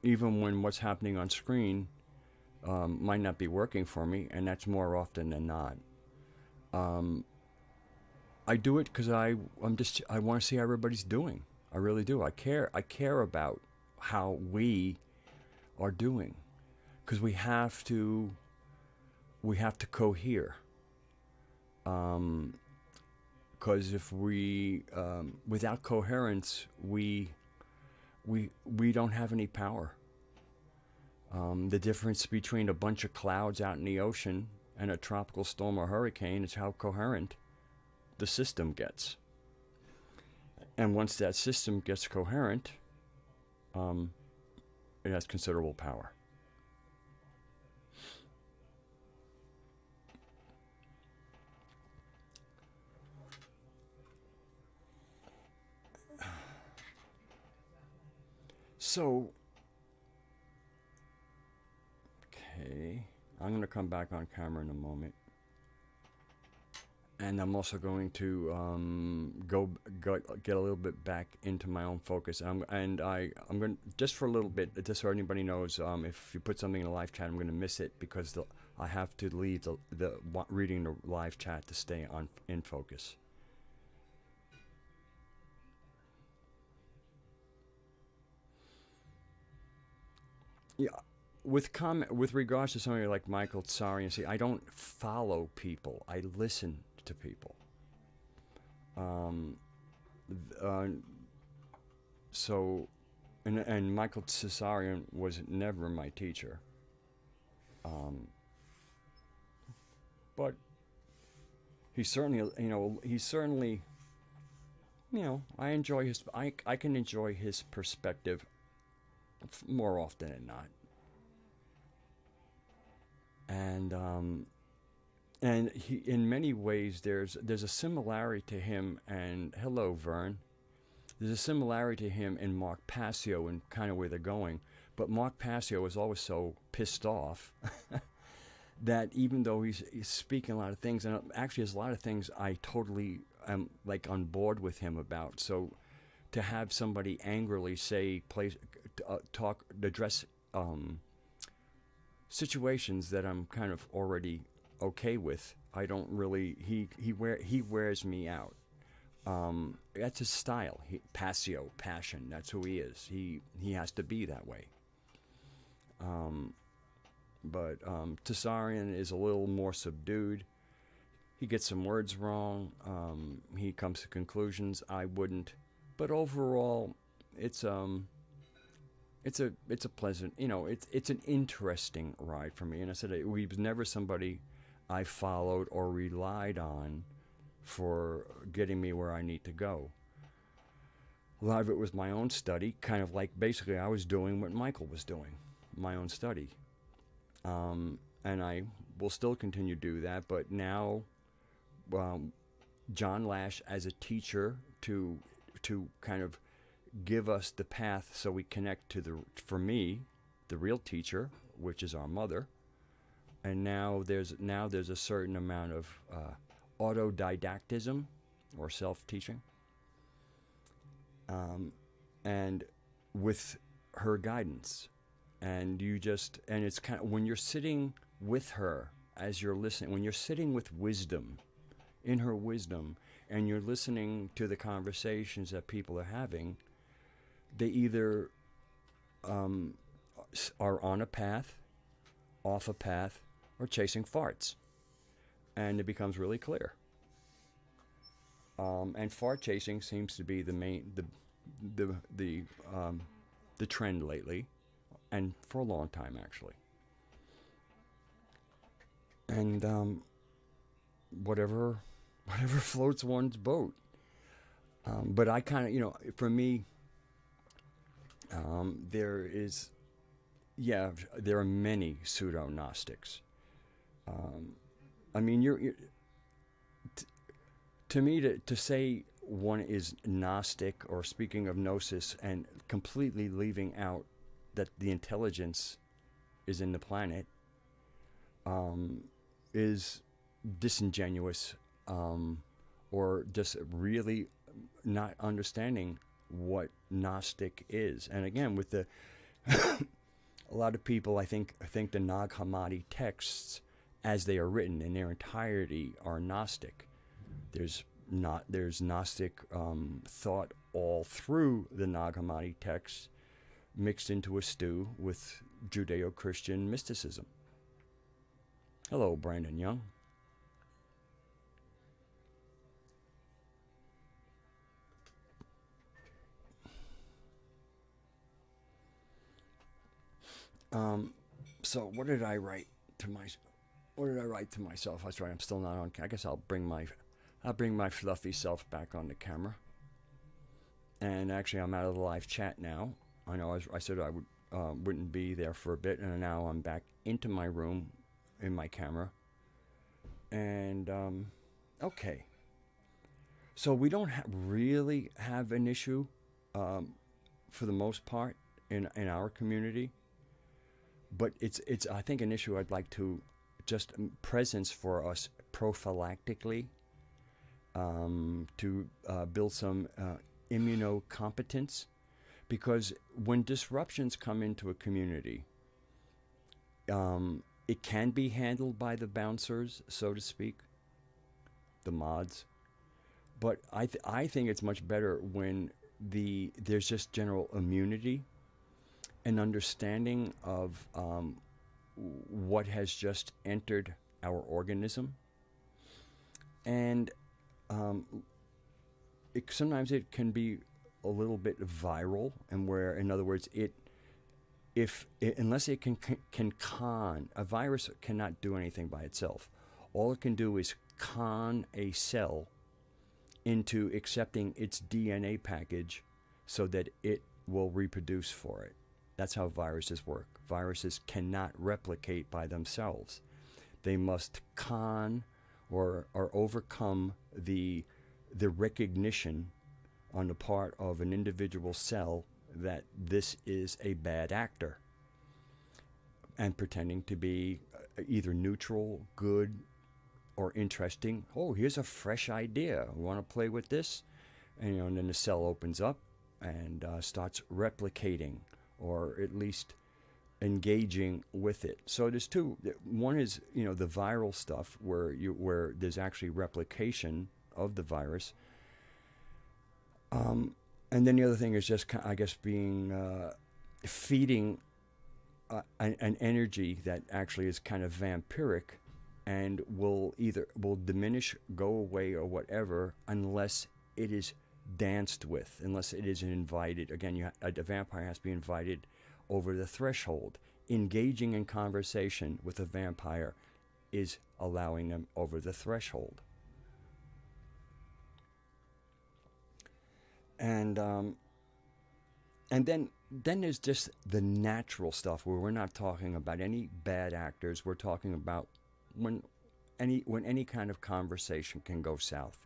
even when what's happening on screen might not be working for me, and that's more often than not. I do it because I want to see how everybody's doing. I really do. I care about how we are doing, because we have to cohere. Because if we without coherence, we don't have any power. The difference between a bunch of clouds out in the ocean and a tropical storm or hurricane is how coherent the system gets. And once that system gets coherent, it has considerable power. So, okay, I'm going to come back on camera in a moment. And I'm also going to get a little bit back into my own focus. I'm going to, just for a little bit, just so anybody knows, if you put something in the live chat, I'm going to miss it because I have to leave the reading the live chat to stay in focus. Yeah, with regards to somebody like Michael Tsarian, see, I don't follow people. I listen to people. So, and Michael Tsarian was never my teacher. But he certainly, you know, he certainly you know, I enjoy his. I can enjoy his perspective more often than not, and he, in many ways, there's a similarity to him. And hello, Vern. There's a similarity to him and Mark Passio and kind of where they're going. But Mark Passio is always so pissed off that even though he's speaking a lot of things, and actually there's a lot of things I totally am like on board with him about. So to have somebody angrily say, talk, address situations that I'm kind of already okay with, I don't really. He wears me out. That's his style. Passio, passion. That's who he is. He has to be that way. But Tessarian is a little more subdued. He gets some words wrong. He comes to conclusions I wouldn't. But overall, it's a pleasant, you know, it's an interesting ride for me. And I said he was never somebody I followed or relied on for getting me where I need to go. A lot of it was my own study, kind of like basically I was doing what Michael was doing, my own study. And I will still continue to do that, but now John Lash as a teacher to kind of give us the path so we connect to for me, the real teacher, which is our mother. And now there's a certain amount of autodidactism or self-teaching, and with her guidance, and it's kind of when you're sitting with her as you're listening, when you're sitting with wisdom, in her wisdom, and you're listening to the conversations that people are having, they either are on a path, off a path, or chasing farts. And it becomes really clear. And fart chasing seems to be the main, the trend lately, and for a long time actually. And whatever floats one's boat. But I kind of, you know, for me, there are many pseudo-Gnostics. I mean, to me, to say one is Gnostic, or speaking of Gnosis, and completely leaving out that the intelligence is in the planet, is disingenuous, or just really not understanding what Gnostic is. And again, with the a lot of people, I think the Nag Hammadi texts, as they are written in their entirety, are Gnostic. There's Gnostic thought all through the Nag Hammadi texts, mixed into a stew with Judeo-Christian mysticism. Hello, Brandon Young. So what did I write to myself? That's right. I'm still not on. I guess I'll bring my fluffy self back on the camera. And actually, I'm out of the live chat now. I know I said I wouldn't be there for a bit, and now I'm back into my room in my camera. And okay. So we don't really have an issue, for the most part, in our community. But it's I think an issue I'd like to just presence for us prophylactically, to build some immunocompetence, because when disruptions come into a community, it can be handled by the bouncers, so to speak, the mods. But I think it's much better when there's just general immunity, an understanding of what has just entered our organism, and sometimes it can be a little bit viral, and where, in other words, unless it can con, a virus cannot do anything by itself. All it can do is con a cell into accepting its DNA package so that it will reproduce for it. That's how viruses work. Viruses cannot replicate by themselves. They must con or overcome the recognition on the part of an individual cell that this is a bad actor, and pretending to be either neutral, good, or interesting. Oh, here's a fresh idea. Want to play with this? And, and then the cell opens up and starts replicating, or at least engaging with it. So there's two. One is, the viral stuff where there's actually replication of the virus. And then the other thing is just, I guess, being feeding an energy that actually is kind of vampiric and will diminish, go away, or whatever, unless it is danced with, unless it is invited. Again, a vampire has to be invited over the threshold. Engaging in conversation with a vampire is allowing them over the threshold. And then there's just the natural stuff where we're not talking about any bad actors. We're talking about when any kind of conversation can go south.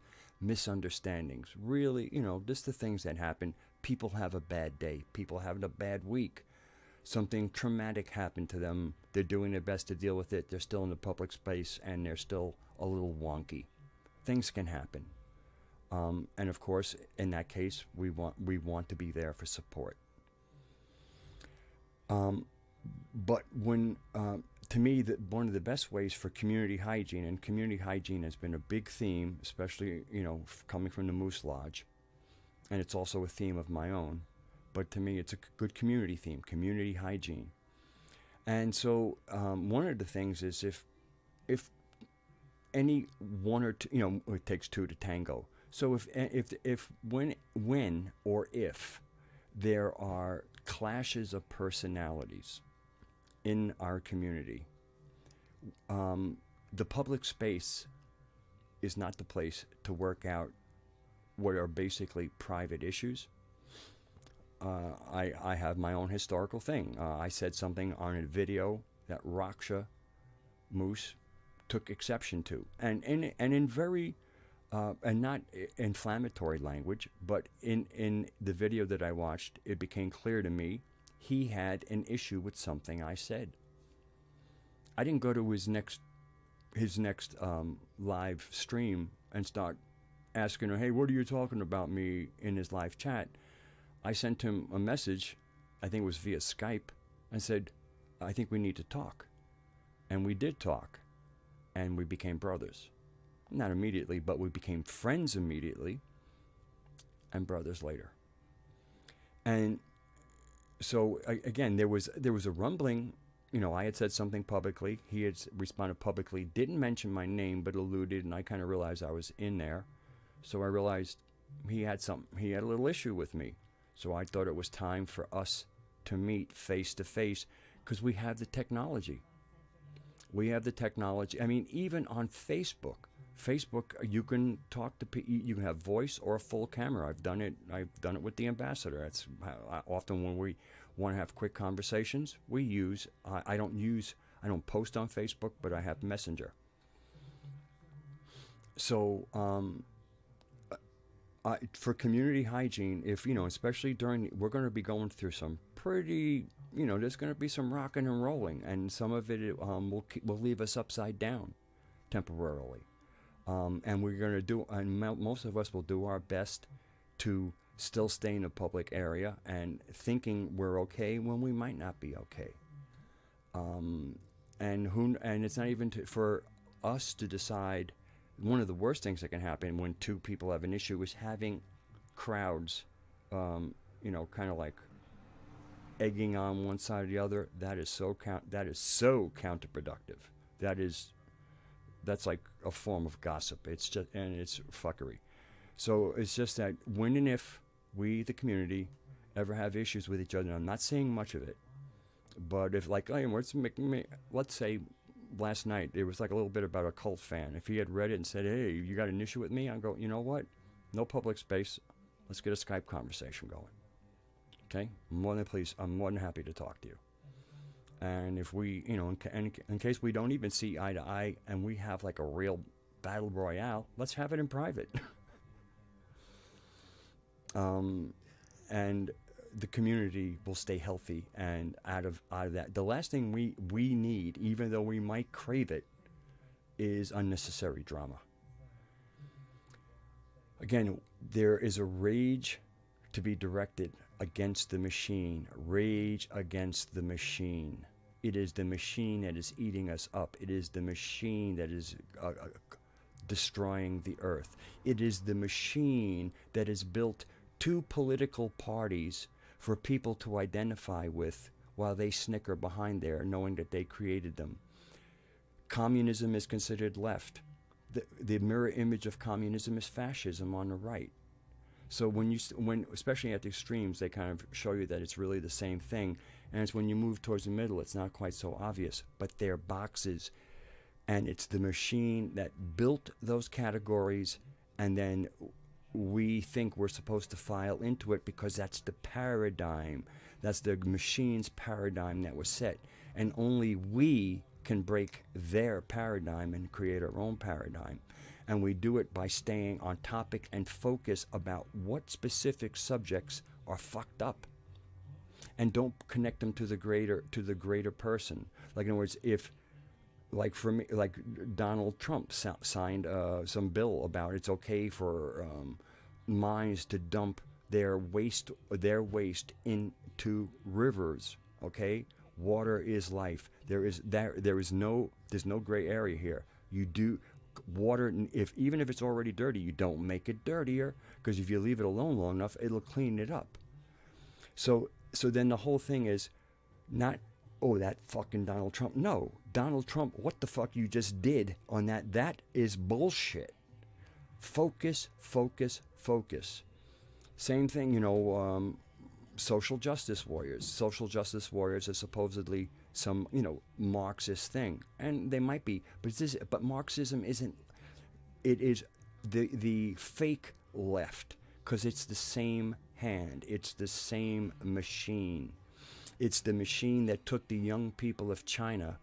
Misunderstandings, really, just the things that happen. People have a bad day. People having a bad week. Something traumatic happened to them. They're doing their best to deal with it. They're still in the public space and they're still a little wonky. Things can happen. And of course, in that case, we want to be there for support. But when, to me, one of the best ways for community hygiene, and community hygiene has been a big theme, especially, coming from the Moose Lodge, and it's also a theme of my own, but to me, it's a good community theme, community hygiene. And so one of the things is if any one or two, it takes two to tango. So when or if there are clashes of personalities in our community, the public space is not the place to work out what are basically private issues. I have my own historical thing. I said something on a video that Raksha Moose took exception to, and in very and not inflammatory language, but in the video that I watched, it became clear to me he had an issue with something I said. I didn't go to his next live stream and start asking him, hey, what are you talking about me in his live chat? I sent him a message, I think it was via Skype, and said, I think we need to talk. And we did talk, and we became brothers. Not immediately, but we became friends immediately, and brothers later. And so again, there was a rumbling. I had said something publicly. He had responded publicly, didn't mention my name, but alluded, and I kind of realized I was in there. So I realized he had a little issue with me. So I thought it was time for us to meet face to face, because we have the technology. We have the technology. I mean, even on Facebook, you can talk to people. You can have voice or a full camera. I've done it with the ambassador. That's often when we want to have quick conversations. We use. I don't post on Facebook, but I have Messenger. So for community hygiene, if especially we're going to be going through some pretty. There's going to be some rocking and rolling, and some of it will leave us upside down temporarily. And we're going to do, and most of us will do our best to still stay in the public area and thinking we're okay when we might not be okay. And it's not even for us to decide. One of the worst things that can happen when two people have an issue is having crowds, kind of like egging on one side or the other. That is so counterproductive. That's like a form of gossip. It's fuckery. So it's just that when and if we, the community, ever have issues with each other, and I'm not saying much of it, but if let's say last night it was like a little bit about a cult fan. If he had read it and said, hey, you got an issue with me, I'd go, you know what? No public space. Let's get a Skype conversation going. Okay? I'm more than happy to talk to you. And if we, in case we don't even see eye to eye and we have like a real battle royale, let's have it in private. And the community will stay healthy and out of that. The last thing we need, even though we might crave it, is unnecessary drama. Again, there is a rage to be directed against the machine. Rage against the machine. It is the machine that is eating us up. It is the machine that is destroying the earth. It is the machine that has built 2 political parties for people to identify with while they snicker behind there, knowing that they created them. Communism is considered left. The mirror image of communism is fascism on the right. So when especially at the extremes, they kind of show you that it's really the same thing. And it's when you move towards the middle, it's not quite so obvious. But they're boxes. And it's the machine that built those categories. And then we think we're supposed to file into it because that's the paradigm. That's the machine's paradigm that was set. And only we can break their paradigm and create our own paradigm. And we do it by staying on topic and focus about what specific subjects are fucked up, and don't connect them to the greater person. Like, in other words, if, like for me, like Donald Trump signed some bill about it's okay for mines to dump their waste into rivers. Okay, water is life. There's no gray area here. You do water, even if it's already dirty, you don't make it dirtier, because if you leave it alone long enough, it'll clean it up. So then the whole thing is not, oh, that fucking Donald Trump. No, Donald Trump, what the fuck you just did on that is bullshit. Focus, focus, focus. Same thing, social justice warriors. Social justice warriors are supposedly some, Marxist thing. And they might be, but Marxism isn't. It is the fake left, because it's the same hand. It's the same machine. It's the machine that took the young people of China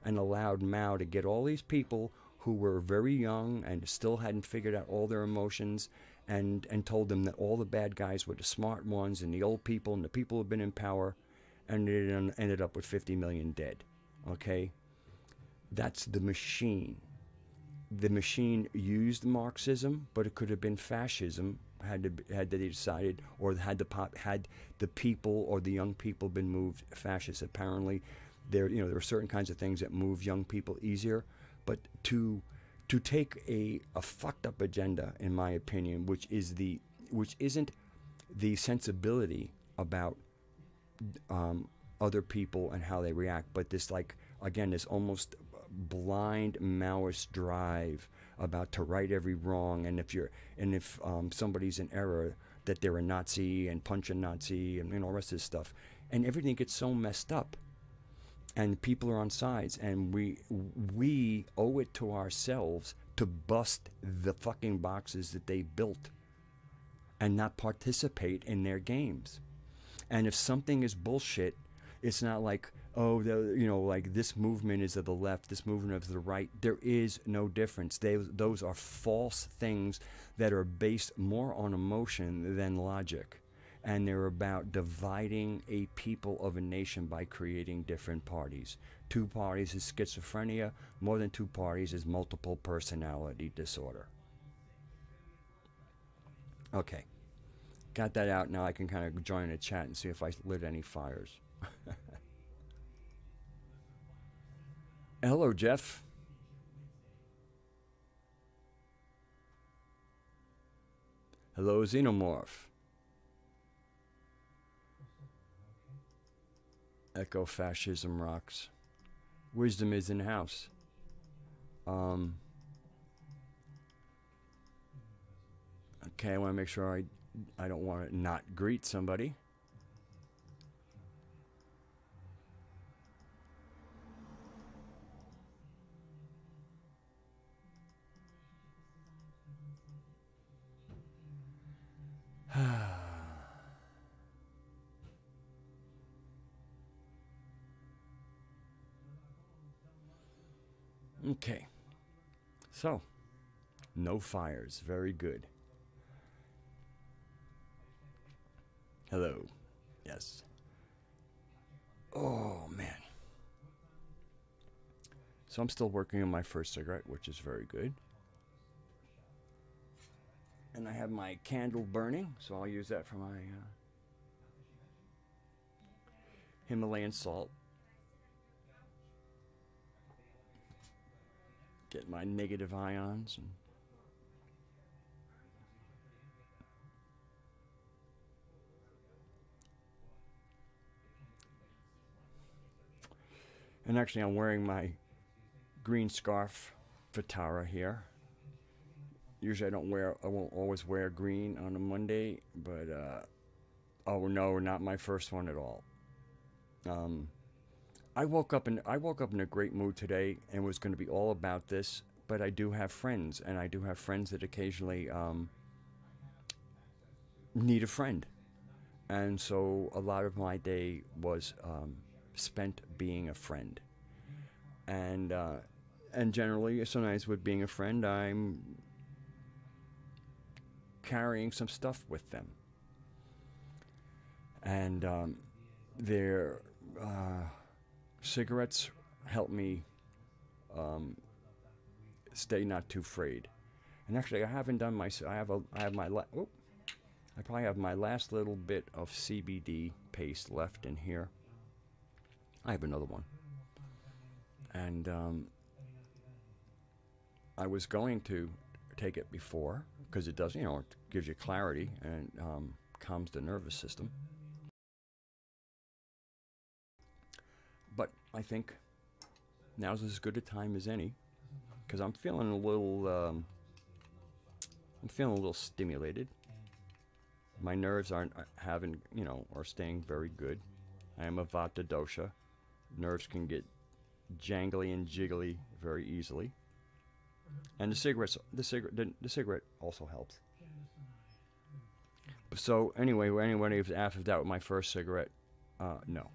and allowed Mao to get all these people who were very young and still hadn't figured out all their emotions, and told them that all the bad guys were the smart ones and the old people and the people who have been in power, and it ended up with 50 million dead. Okay? That's the machine. The machine used Marxism, but it could have been fascism had they decided, or had the people or the young people been moved fascist. Apparently, there are certain kinds of things that move young people easier, but to take a fucked up agenda, in my opinion, which isn't the sensibility about other people and how they react, but this, like, again, this almost blind Maoist drive about to right every wrong, and if somebody's in error, that they're a Nazi and punch a Nazi and all the rest of this stuff, and everything gets so messed up, and people are on sides, and we owe it to ourselves to bust the fucking boxes that they built and not participate in their games. And if something is bullshit, it's not like, oh, like this movement is of the left, this movement is of the right. There is no difference. Those are false things that are based more on emotion than logic. And they're about dividing a people of a nation by creating different parties. 2 parties is schizophrenia. More than 2 parties is multiple personality disorder. Okay. Got that out. Now I can kind of join a chat and see if I lit any fires. Hello, Jeff. Hello, Xenomorph. Eco-fascism rocks. Wisdom is in house. Okay, I want to make sure I don't want to not greet somebody. Okay. So, no fires. Very good. Hello. Yes. Oh, man. So I'm still working on my first cigarette, which is very good. And I have my candle burning, so I'll use that for my Himalayan salt. Get my negative ions. And actually, I'm wearing my green scarf for Tara here. Usually I won't always wear green on a Monday, but oh no, not my first one at all. I woke up in a great mood today and was going to be all about this, but I do have friends, and I do have friends that occasionally need a friend, and so a lot of my day was spent being a friend, and generally, sometimes with being a friend, I'm carrying some stuff with them, and their cigarettes help me stay not too frayed. And actually, I haven't done my. I probably have my last little bit of CBD paste left in here. I have another one, and I was going to take it before because it does, it gives you clarity and calms the nervous system. But I think now's as good a time as any because I'm feeling a little. I'm feeling a little stimulated. My nerves are staying very good. I am a Vata dosha. Nerves can get jangly and jiggly very easily. And the cigarette also helps. So anyway, anybody who's after that with my first cigarette, no.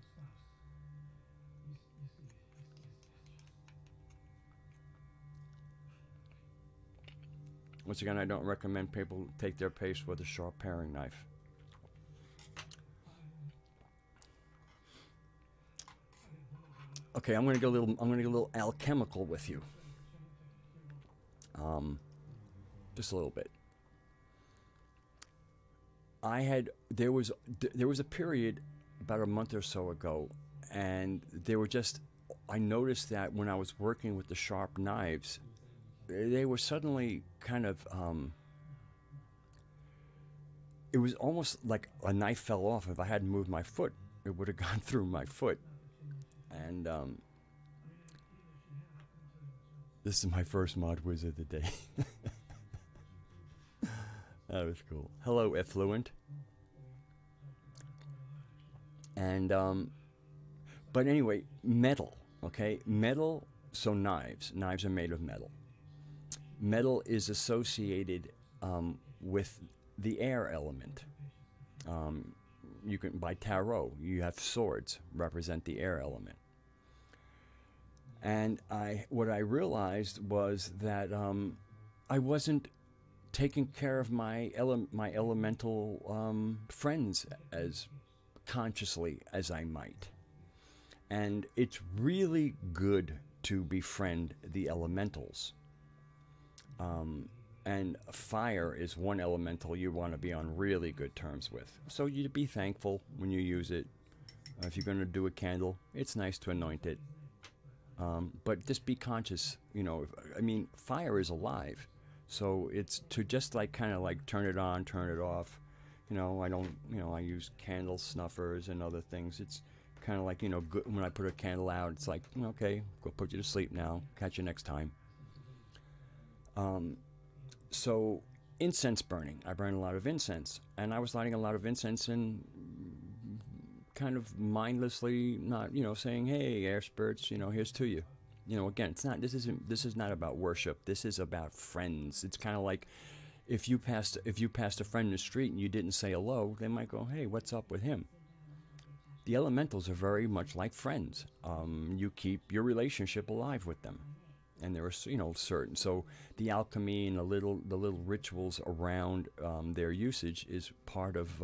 Once again, I don't recommend people take their paste with a sharp paring knife. Okay, I'm gonna get a little alchemical with you. Just a little bit. There was a period about a month or so ago, and I noticed that when I was working with the sharp knives, they were suddenly kind of, it was almost like a knife fell off. If I hadn't moved my foot, it would have gone through my foot. And this is my first mod whiz of the day. That was cool. Hello, Effluent. And, but anyway, metal, okay? Metal, so knives. Knives are made of metal. Metal is associated with the air element. You can, by tarot, you have swords represent the air element. And what I realized was that I wasn't taking care of my elemental friends as consciously as I might. And it's really good to befriend the elementals. And fire is one elemental you want to be on really good terms with. So you be thankful when you use it. If you're going to do a candle, it's nice to anoint it. But just be conscious, fire is alive. So it's to just kind of turn it on, turn it off. I use candle snuffers and other things. It's kind of good. When I put a candle out, it's like, okay, go put you to sleep now. Catch you next time. So incense burning. I burn a lot of incense. And I was lighting a lot of incense and kind of mindlessly not, saying, hey, air spirits, here's to you. Again, this is not about worship. This is about friends. It's kind of like if you passed a friend in the street and you didn't say hello, they might go, "Hey, what's up with him?" The elementals are very much like friends. You keep your relationship alive with them, and there are certain. So the alchemy and the little rituals around their usage is part of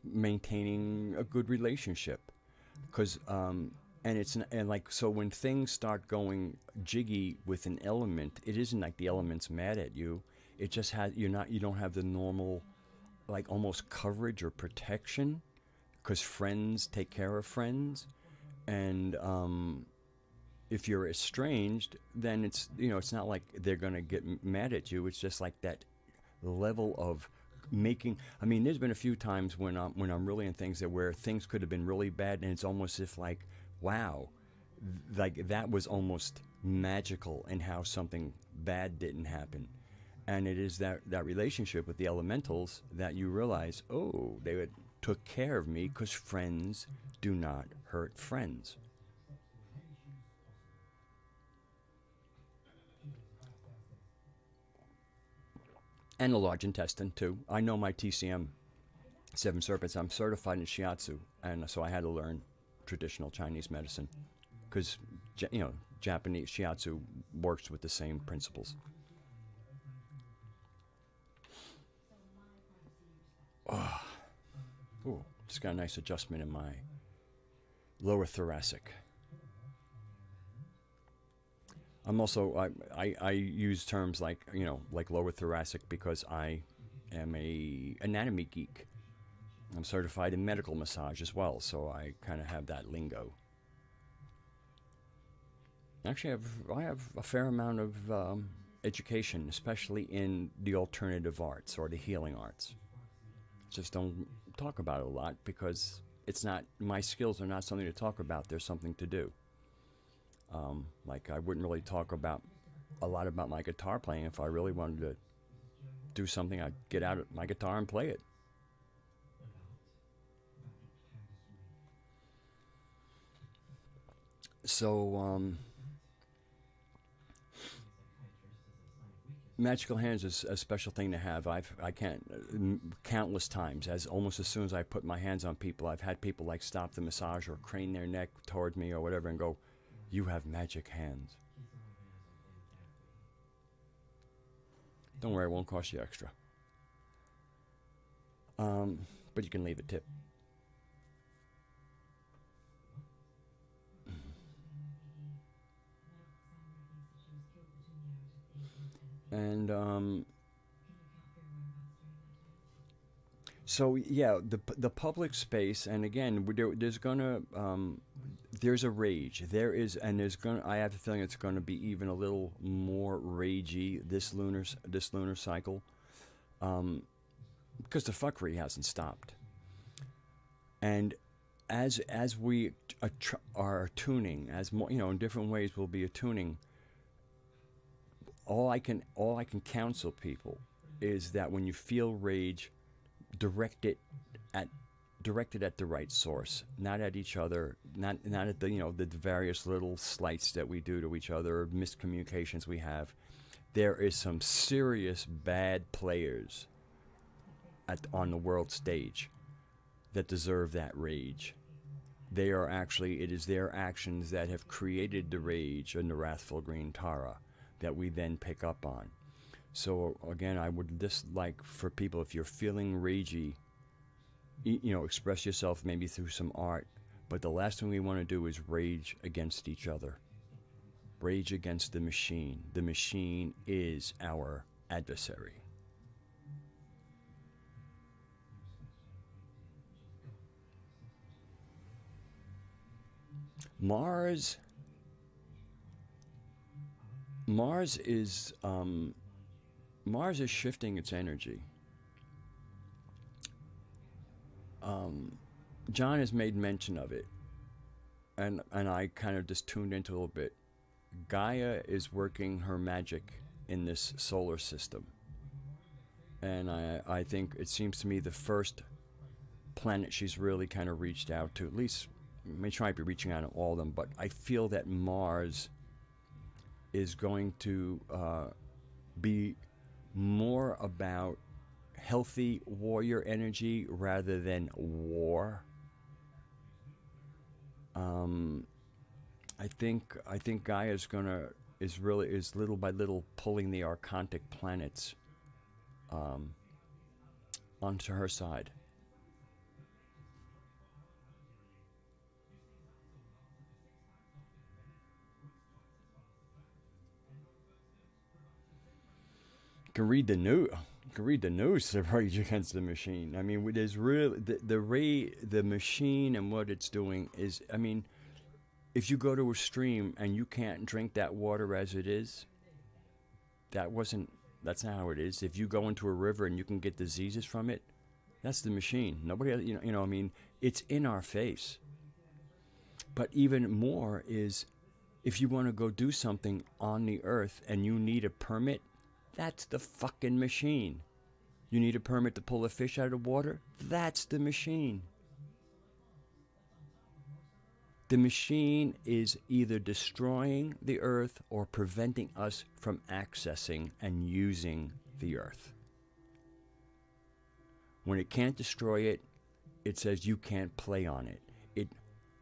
maintaining a good relationship, because so when things start going jiggy with an element, it isn't like the element's mad at you. It just you don't have the normal, like, almost coverage or protection, because friends take care of friends, and if you're estranged, then it's not like they're gonna get mad at you. It's just like that level of making. I mean, there's been a few times when I'm really in things where things could have been really bad, and it's almost if like, wow, like that was almost magical in how something bad didn't happen. And it is that relationship with the elementals that you realize, oh, they took care of me, because friends do not hurt friends. And the large intestine too. I know my TCM, Seven Serpents. I'm certified in Shiatsu, and so I had to learn traditional Chinese medicine, because Japanese Shiatsu works with the same principles. Oh, just got a nice adjustment in my lower thoracic. I'm also, I use terms like lower thoracic because I am a anatomy geek. I'm certified in medical massage as well, so I kind of have that lingo. Actually, I have a fair amount of education, especially in the alternative arts or the healing arts. Just don't talk about it a lot, because it's not, my skills are not something to talk about. They're something to do. Like, I wouldn't really talk a lot about my guitar playing. If I really wanted to do something, I'd get out my guitar and play it. So, magical hands is a special thing to have. I can't, countless times, almost as soon as I put my hands on people, I've had people like stop the massage or crane their neck toward me or whatever and go, "You have magic hands." Don't worry, it won't cost you extra. But you can leave a tip. And so yeah, the public space, and again, there's a rage. I have a feeling it's gonna be even a little more ragey this lunar cycle, because the fuckery hasn't stopped. And as we are attuning, as more, in different ways we'll be attuning. All I can counsel people is that when you feel rage, direct it at the right source, not at each other, not at the various little slights that we do to each other, miscommunications we have. There is some serious bad players on the world stage that deserve that rage. It is their actions that have created the rage and the wrathful green Tara that we then pick up on. So again, I would just like for people, if you're feeling ragey, express yourself maybe through some art, but the last thing we want to do is rage against each other. Rage against the machine. The machine is our adversary. Mars is shifting its energy. John has made mention of it, and I kind of just tuned into a little bit. Gaia is working her magic in this solar system, and I think it seems to me the first planet she's really kind of reached out to, at least may try to be reaching out to all of them, but I feel that Mars is going to be more about healthy warrior energy rather than war. I think Gaia is little by little pulling the archontic planets onto her side. You can read the news to rage against the machine. I mean, there's really the machine and what it's doing is, I mean, if you go to a stream and you can't drink that water as it is, that's not how it is. If you go into a river and you can get diseases from it, that's the machine. Nobody, I mean, it's in our face. But even more is, if you want to go do something on the earth and you need a permit, that's the fucking machine. You need a permit to pull a fish out of the water? That's the machine. The machine is either destroying the earth or preventing us from accessing and using the earth. When it can't destroy it, it says you can't play on it.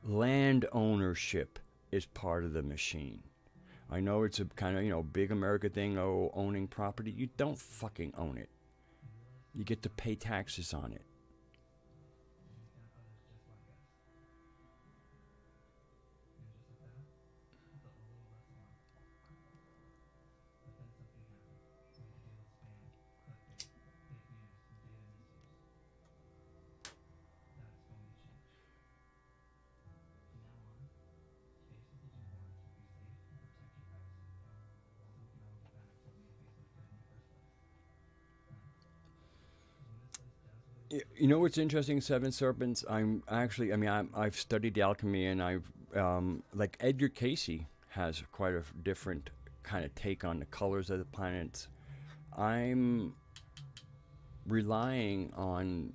Land ownership is part of the machine. I know it's a kind of, big America thing, owning property. You don't fucking own it. You get to pay taxes on it. You know what's interesting, Seven Serpents? I've studied the alchemy, and I've like Edgar Casey has quite a different kind of take on the colors of the planets. I'm relying on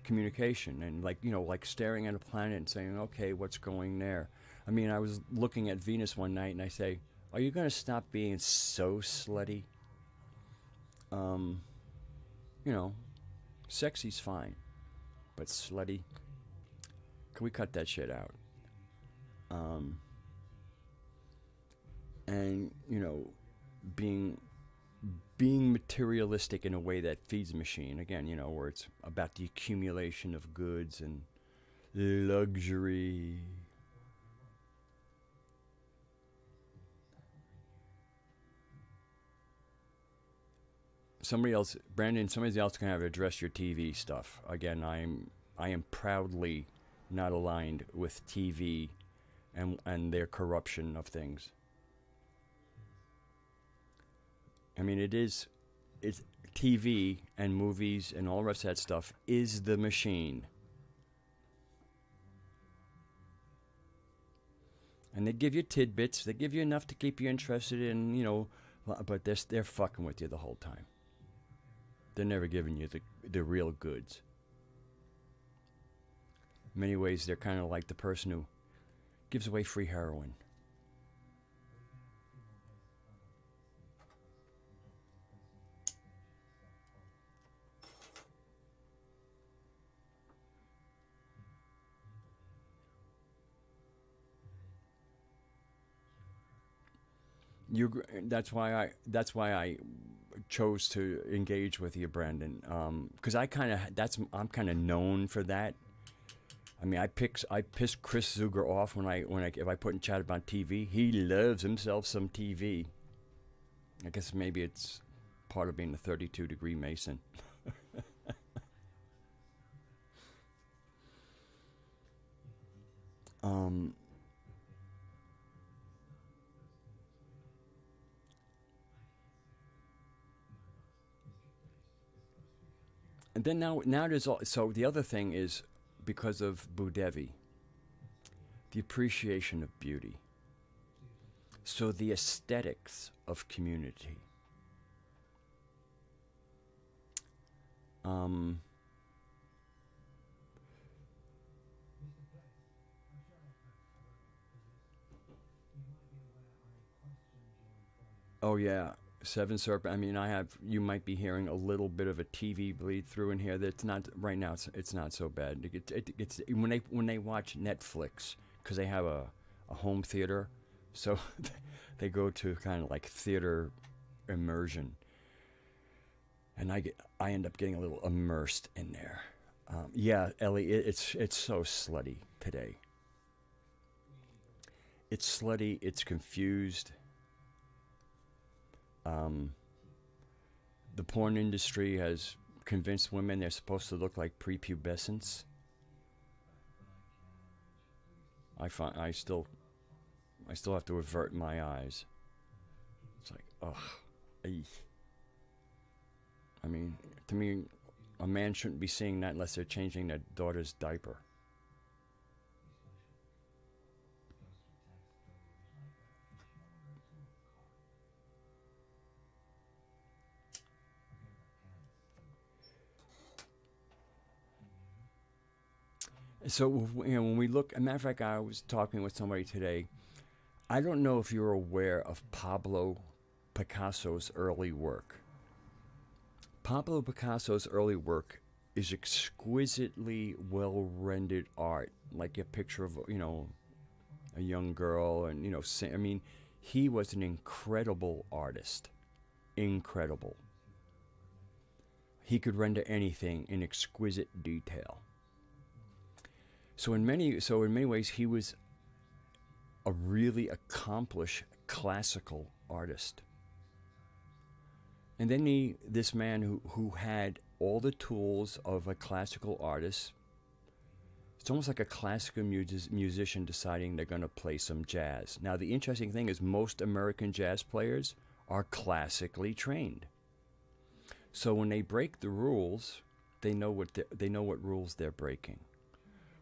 communication and like staring at a planet and saying, okay, what's going there? I mean, I was looking at Venus one night and I say, are you going to stop being so slutty? Sexy's fine, but slutty, can we cut that shit out? And being materialistic in a way that feeds the machine again, where it's about the accumulation of goods and luxury. Somebody else can have address your TV stuff. Again, I am proudly not aligned with TV and their corruption of things. I mean, it's TV and movies and all the rest of that stuff is the machine. And they give you tidbits. They give you enough to keep you interested in, but they're fucking with you the whole time. They're never giving you the real goods. In many ways, they're kind of like the person who gives away free heroin. That's why I chose to engage with you, Brandon. Because I'm kind of known for that. I mean, I piss Chris Zuger off if I put in chat about TV. He loves himself some TV. I guess maybe it's part of being a 32-degree Mason. And then now there's so the other thing is, because of Devi, the appreciation of beauty. So the aesthetics of community. Oh yeah, Seven Serpent. I mean, You might be hearing a little bit of a TV bleed through in here. That's not right now. It's not so bad. It's when they watch Netflix because they have a home theater, so they go to kind of like theater immersion, and I end up getting a little immersed in there. Yeah, Ellie, it's so slutty today. It's slutty. It's confused. The porn industry has convinced women they're supposed to look like prepubescents. I still have to avert my eyes. It's like, ugh. I mean, to me, a man shouldn't be seeing that unless they're changing their daughter's diaper. So, when we look, as a matter of fact, I was talking with somebody today. I don't know if you're aware of Pablo Picasso's early work. Pablo Picasso's early work is exquisitely well-rendered art, like a picture of, a young girl, and, I mean, he was an incredible artist. Incredible. He could render anything in exquisite detail. So in many ways, he was a really accomplished classical artist. And then this man who had all the tools of a classical artist. It's almost like a classical musician deciding they're going to play some jazz. Now, the interesting thing is most American jazz players are classically trained. So when they break the rules, they know what rules they're breaking.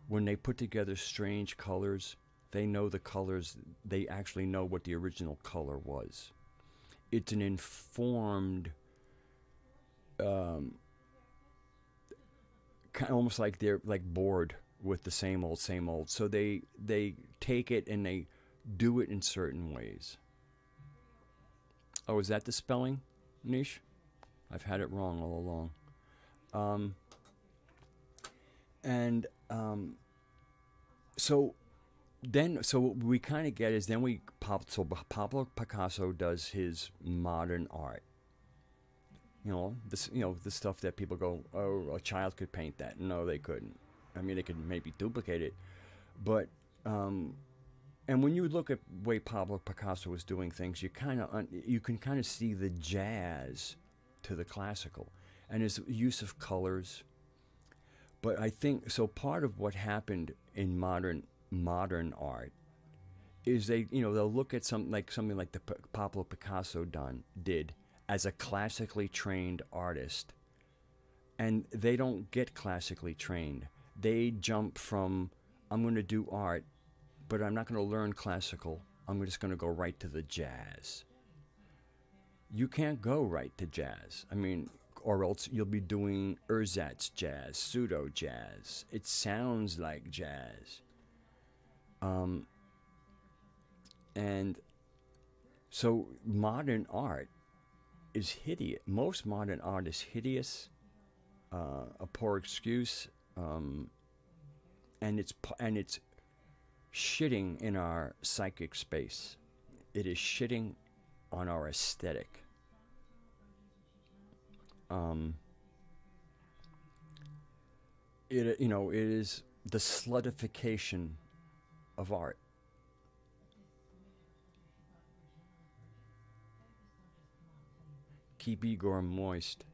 When they put together strange colors, they know the colors. They actually know what the original color was. It's an informed, almost like they're like bored with the same old. So they take it and they do it in certain ways. Oh, is that the spelling, Niche? I've had it wrong all along. So what we kind of get is Pablo Picasso does his modern art. The stuff that people go, oh, a child could paint that. No, they couldn't. I mean, they could maybe duplicate it, but and when you look at the way Pablo Picasso was doing things, you can kind of see the jazz to the classical, and his use of colors. But I think so. Part of what happened in modern art is they'll look at something like the Pablo Picasso did as a classically trained artist, and they don't get classically trained. They jump from, I'm going to do art, but I'm not going to learn classical. I'm just going to go right to the jazz. You can't go right to jazz. I mean, or else you'll be doing ersatz jazz, pseudo jazz. It sounds like jazz. And so modern art is hideous. Most modern art is hideous, a poor excuse, and it's shitting in our psychic space. It is shitting on our aesthetic. It is the slutification of art. Keep Igor moist.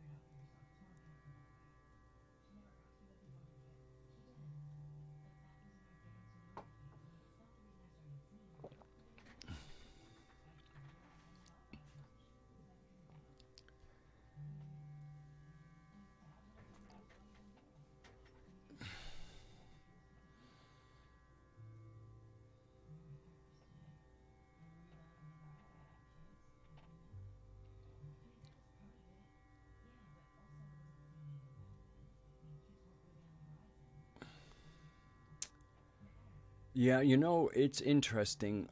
Yeah, it's interesting.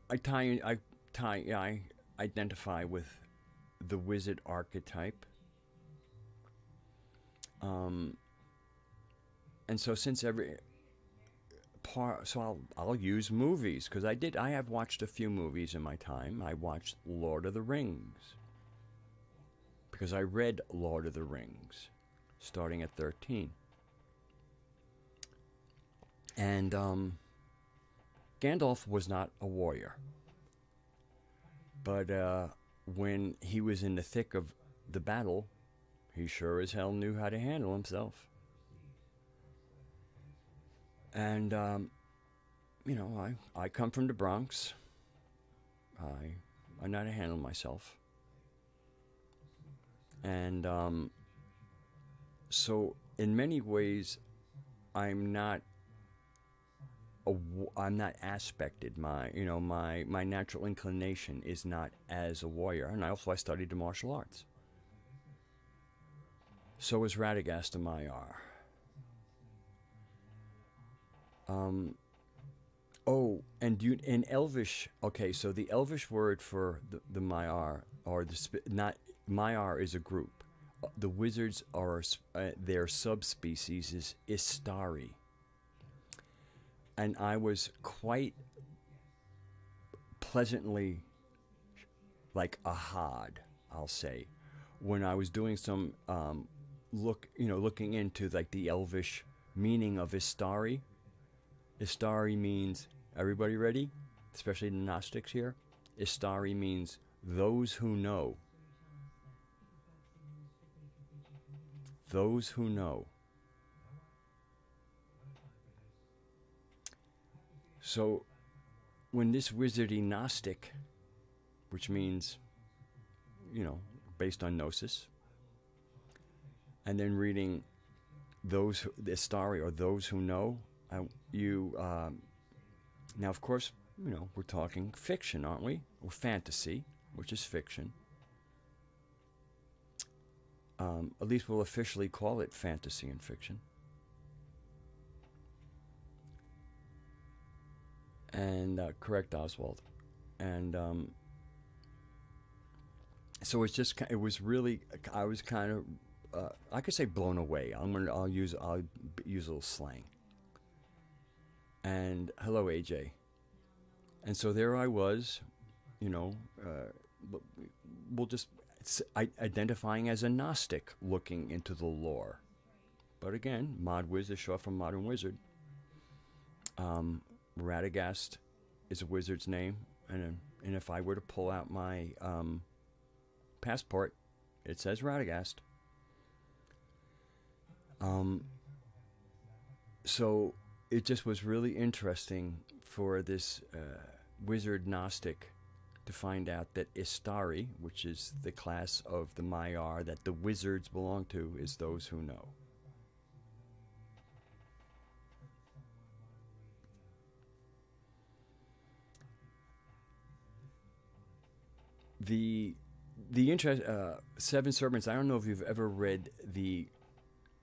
I I identify with the wizard archetype. And so since every part, so I'll use movies, because I have watched a few movies in my time. I watched Lord of the Rings, because I read Lord of the Rings starting at 13. And Gandalf was not a warrior, but when he was in the thick of the battle, he sure as hell knew how to handle himself. And you know, I come from the Bronx. I know how to handle myself. And so in many ways, I'm not aspected. My natural inclination is not as a warrior. And I studied the martial arts. So is Radagast a Maiar. And in Elvish, okay, so the Elvish word for the Maiar, or Maiar is a group. The wizards are, their subspecies is Istari. And I was quite pleasantly, like, ahad, I'll say, when I was doing some looking into like the Elvish meaning of Istari. Istari means, everybody ready? Especially the Gnostics here. Istari means those who know. Those who know. So when this wizardy Gnostic, which means, based on gnosis, and then reading those, the Istari, or those who know, now of course, we're talking fiction, aren't we? Or fantasy, which is fiction. At least we'll officially call it fantasy and fiction. And correct, Oswald. And so it was really, I was kind of, I could say blown away. I'll use a little slang. And hello, AJ. And so there I was, we'll just identifying as a Gnostic, looking into the lore. But again, Mod Wiz is short from Modern Wizard. Radagast is a wizard's name, and if I were to pull out my passport, it says Radagast. So it just was really interesting for this wizard Gnostic to find out that Istari, which is the class of the Maiar that the wizards belong to, is those who know. The interest, Seven Serpents, I don't know if you've ever read the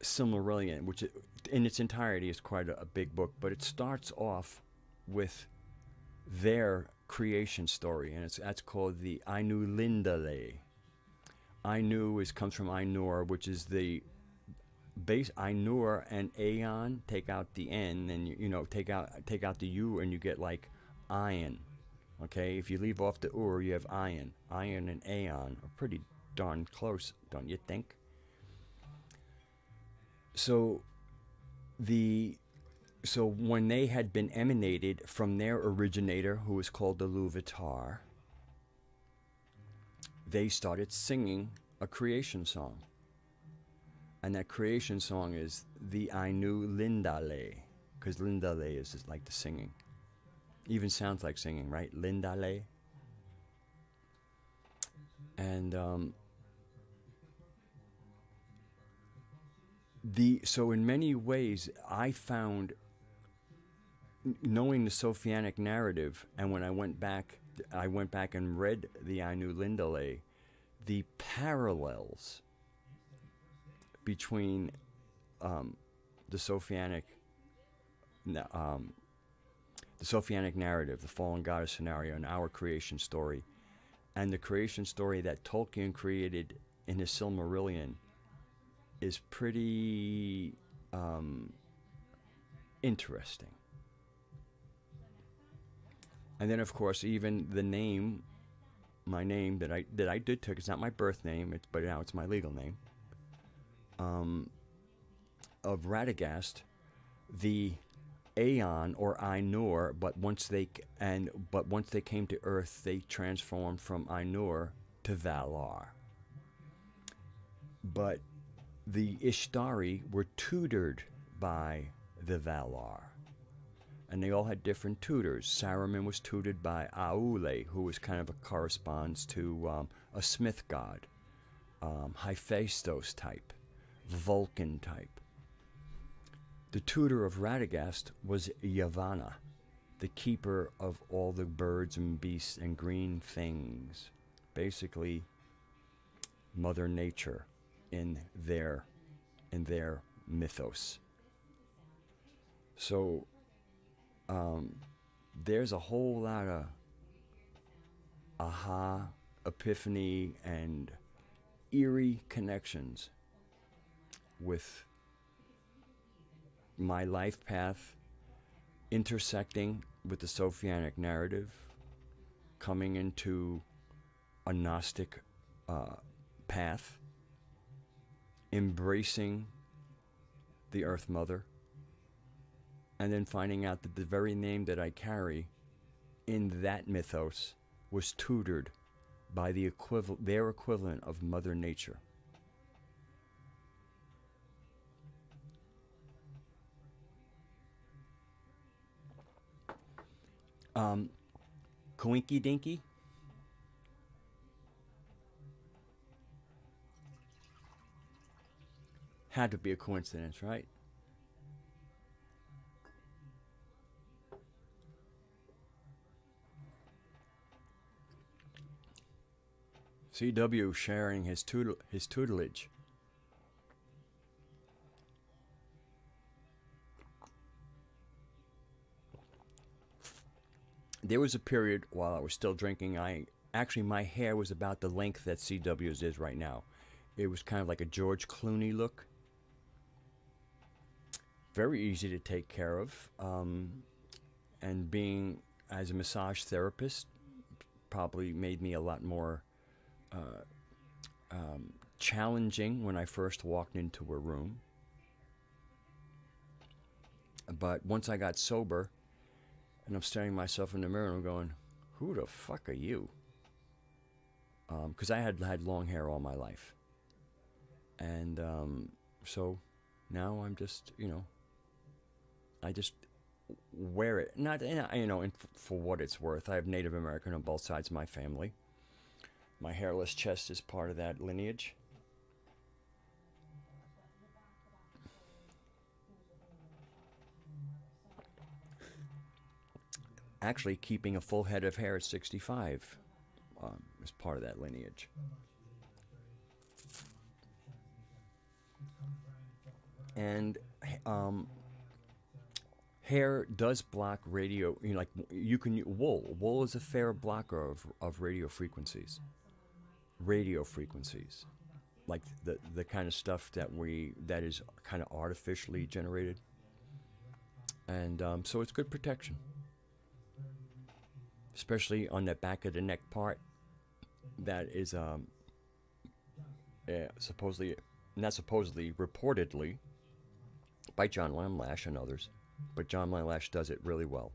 Silmarillion, which in its entirety is quite a big book, but it starts off with their creation story, and that's called the Ainu Lindale. Ainu comes from Ainur, which is the base. Ainur and Aeon, take out the N, and take out the U, and you get like Ion. Okay, if you leave off the Ur, you have Ion. Ion and Aeon are pretty darn close, don't you think? So when they had been emanated from their originator, who was called the Luvatar, they started singing a creation song. And that creation song is the Ainu Lindale, because Lindale is just like the singing. Even sounds like singing, right? Lindale. And so in many ways, I found, knowing the Sophianic narrative, and when I went back and read the Ainu Lindale, the parallels between the Sophianic the Sophianic narrative, the fallen goddess scenario, and our creation story, and the creation story that Tolkien created in his Silmarillion is pretty interesting. And then, of course, even the name, my name that I did take, it's not my birth name, but now it's my legal name, of Radagast, the Aeon or Ainur, but once they came to Earth, they transformed from Ainur to Valar. But the Ishtari were tutored by the Valar, and they all had different tutors. Saruman was tutored by Aule, who was kind of corresponds to a smith god, Hephaestus type, Vulcan type. The tutor of Radagast was Yavanna, the keeper of all the birds and beasts and green things. Basically, Mother Nature in their mythos. So there's a whole lot of epiphany, and eerie connections with my life path intersecting with the Sophianic narrative, coming into a Gnostic path, embracing the Earth Mother, and then finding out that the very name that I carry in that mythos was tutored by their equivalent of Mother Nature. Coinky Dinky? Had to be a coincidence, right? CW sharing his tutelage. There was a period while I was still drinking, my hair was about the length that CW's is right now. It was kind of like a George Clooney look. Very easy to take care of. And being as a massage therapist probably made me a lot more challenging when I first walked into a room. But once I got sober, and I'm staring myself in the mirror and I'm going, who the fuck are you? Because I had long hair all my life. And so now I'm just, I just wear it. Not, for what it's worth. I have Native American on both sides of my family. My hairless chest is part of that lineage. Actually, keeping a full head of hair at 65 is part of that lineage. And hair does block radio. You can wool. Wool is a fair blocker of radio frequencies. Radio frequencies, like the kind of stuff that is kind of artificially generated. And so it's good protection. Especially on the back of the neck part, that is reportedly by John Lamlash and others, but John Lamlash does it really well.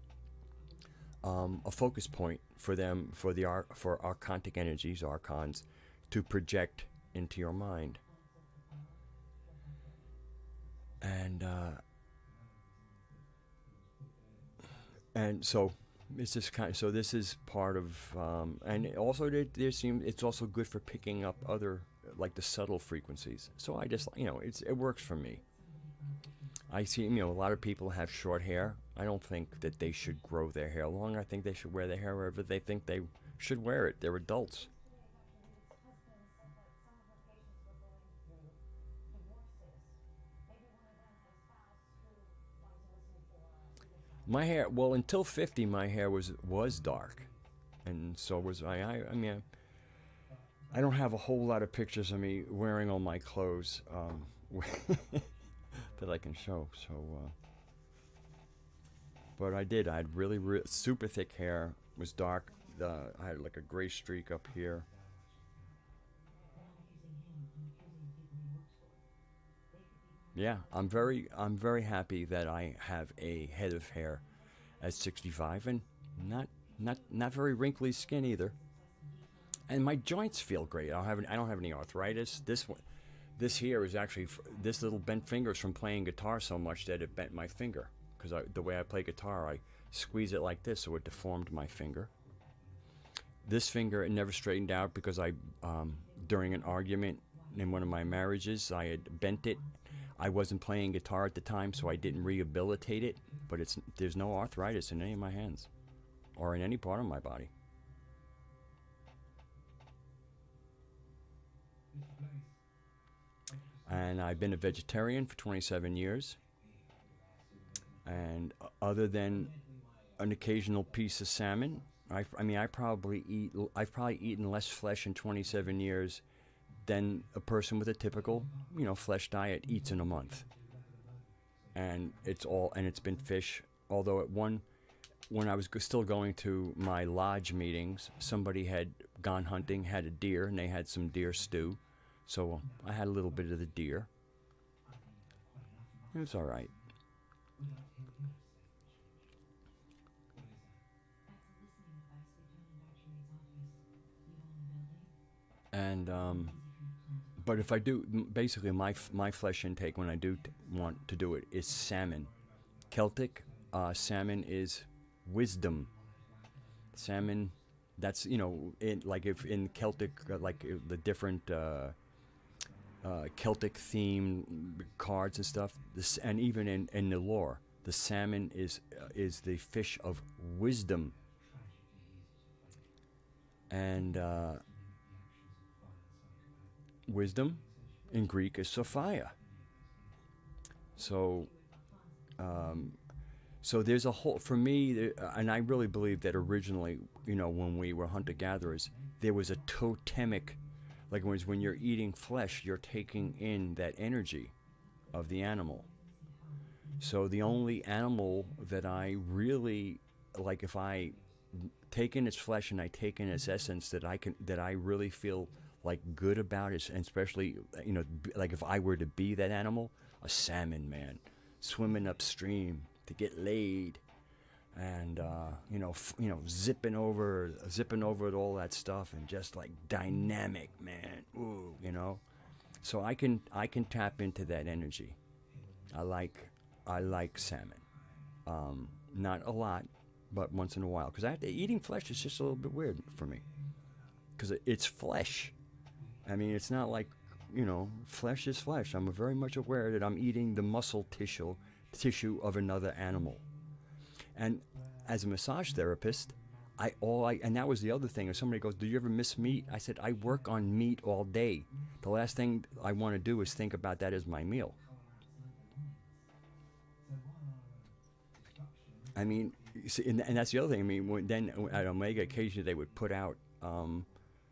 A focus point for them, for archontic energies, archons, to project into your mind. And so it's just so this is part of, and also it's also good for picking up other, like the subtle frequencies. So I just, it works for me. I see, a lot of people have short hair. I don't think that they should grow their hair long. I think they should wear their hair wherever they think they should wear it. They're adults. My hair, well, until 50, my hair was dark, and so was I mean, I don't have a whole lot of pictures of me wearing all my clothes that I can show. So, but I did. I had really super thick hair. It was dark. I had like a gray streak up here. Yeah, I'm very happy that I have a head of hair at 65 and not very wrinkly skin either. And my joints feel great. I don't have any arthritis. This here is actually this little bent fingers from playing guitar so much that it bent my finger, because the way I play guitar, I squeeze it like this, so it deformed my finger. This finger, it never straightened out because I during an argument in one of my marriages, I had bent it. I wasn't playing guitar at the time, so I didn't rehabilitate it, but there's no arthritis in any of my hands or in any part of my body. And I've been a vegetarian for 27 years. And other than an occasional piece of salmon, I've probably eaten less flesh in 27 years than a person with a typical, flesh diet eats in a month. And it's been fish. Although when I was still going to my lodge meetings, somebody had gone hunting, had a deer, and they had some deer stew. So I had a little bit of the deer. It was all right. And but if I do, basically my flesh intake when I do want to do it is salmon. Celtic salmon is wisdom. Salmon, that's if in Celtic, like the different Celtic theme cards and stuff, and even in the lore, the salmon is the fish of wisdom. And wisdom in Greek is Sophia. So there's a whole, for me, and I really believe that originally, when we were hunter-gatherers, there was a totemic, like when you're eating flesh, you're taking in that energy of the animal. So the only animal that I really, like, if I take in its flesh and I take in its essence, that I really feel like good about it, and especially, like if I were to be that animal, a salmon, man, swimming upstream to get laid, and zipping over all that stuff, and just like dynamic, man. Ooh, So I can tap into that energy. I like salmon. Not a lot, but once in a while, because eating flesh is just a little bit weird for me, because it's flesh. I mean, it's not like, flesh is flesh. I'm very much aware that I'm eating the muscle tissue of another animal. And as a massage therapist, and that was the other thing. If somebody goes, "Do you ever miss meat?" I said, I work on meat all day. The last thing I want to do is think about that as my meal. I mean, and that's the other thing. I mean, then at Omega, occasionally they would put out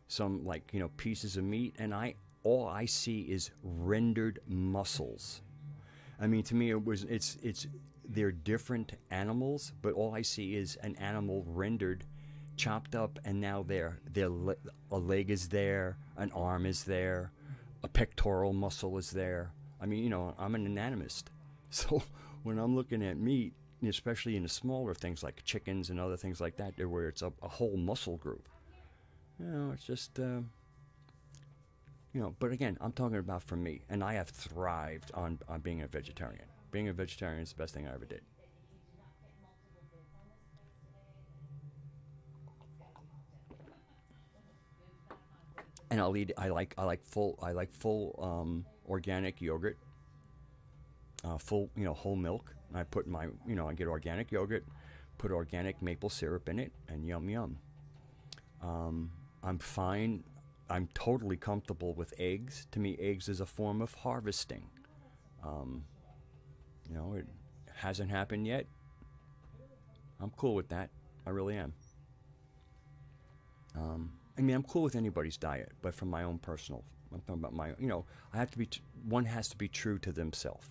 some pieces of meat, and all I see is rendered muscles. I mean, to me, they're different animals, but all I see is an animal rendered, chopped up, and now a leg is there, an arm is there, a pectoral muscle is there. I mean, I'm an anatomist, so when I'm looking at meat, especially in the smaller things like chickens and other things like that, where it's a whole muscle group. It's just, but again, I'm talking about for me, and I have thrived on being a vegetarian. Being a vegetarian is the best thing I ever did. And I like full organic yogurt, full, whole milk. I put I get organic yogurt, put organic maple syrup in it, and yum yum. I'm fine. I'm totally comfortable with eggs. To me, eggs is a form of harvesting. It hasn't happened yet, I'm cool with that. I really am. I mean, I'm cool with anybody's diet, but from my own personal, I'm talking about my, I have to be, one has to be true to themselves.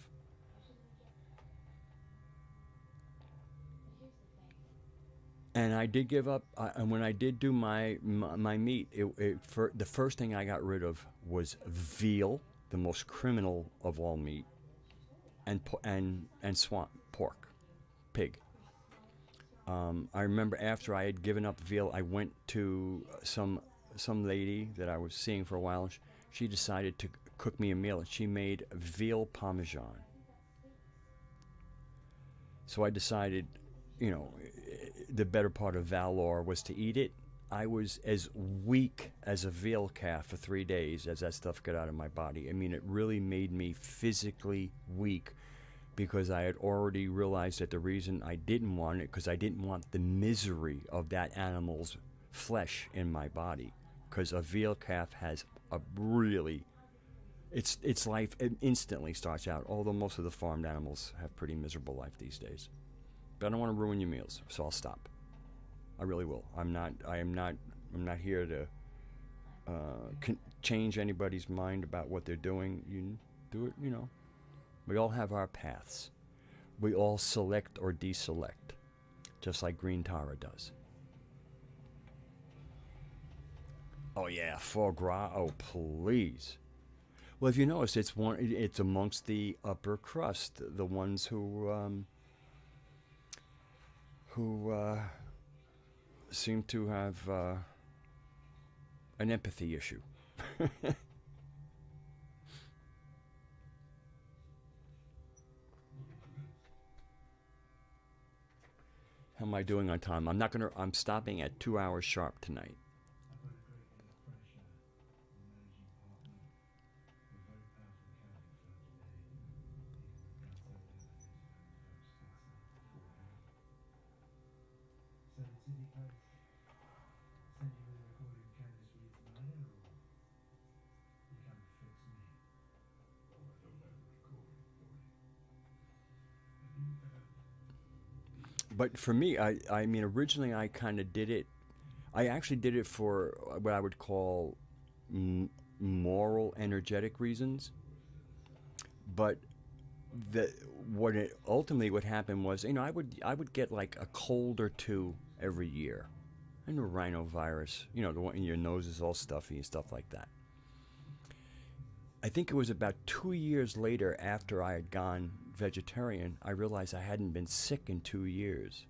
And I did give up, and when I did do my meat, the first thing I got rid of was veal, the most criminal of all meat, and swamp pork, pig. I remember after I had given up veal, I went to some lady that I was seeing for a while. She decided to cook me a meal, and she made veal parmesan. So I decided, the better part of valor was to eat it. I was as weak as a veal calf for 3 days as that stuff got out of my body. I mean, it really made me physically weak, because I had already realized that the reason I didn't want it, because I didn't want the misery of that animal's flesh in my body. Because a veal calf has a really, its life instantly starts out, although most of the farmed animals have pretty miserable life these days. But I don't want to ruin your meals, so I'll stop. I really will. I'm not here to change anybody's mind about what they're doing. You do it, We all have our paths. We all select or deselect, just like Green Tara does. Oh yeah, foie gras. Oh please. Well, if you notice, it's amongst the upper crust, the ones who seem to have an empathy issue. How am I doing on time? I'm stopping at 2 hours sharp tonight. But for me, I mean, originally I kind of did it. I actually did it for what I would call moral, energetic reasons. But ultimately what happened was, I would get like a cold or two every year, and the rhinovirus, the one in your nose is all stuffy and stuff like that. I think it was about 2 years later, after I had gone vegetarian, I realized I hadn't been sick in 2 years.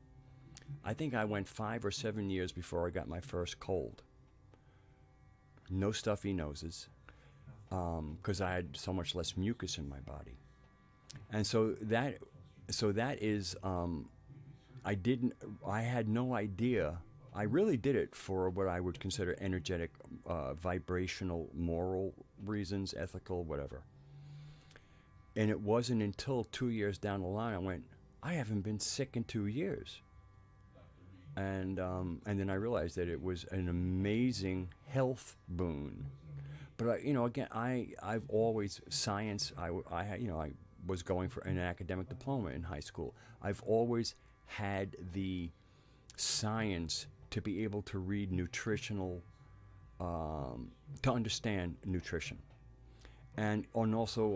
I think I went 5 or 7 years before I got my first cold. No stuffy noses, because I had so much less mucus in my body. And so that is, I had no idea. I really did it for what I would consider energetic, vibrational, moral reasons, ethical, whatever. And it wasn't until 2 years down the line I went, I haven't been sick in 2 years. And then I realized that it was an amazing health boon. But again, I've always science. I was going for an academic diploma in high school. I've always had the science to be able to read nutritional, to understand nutrition, and also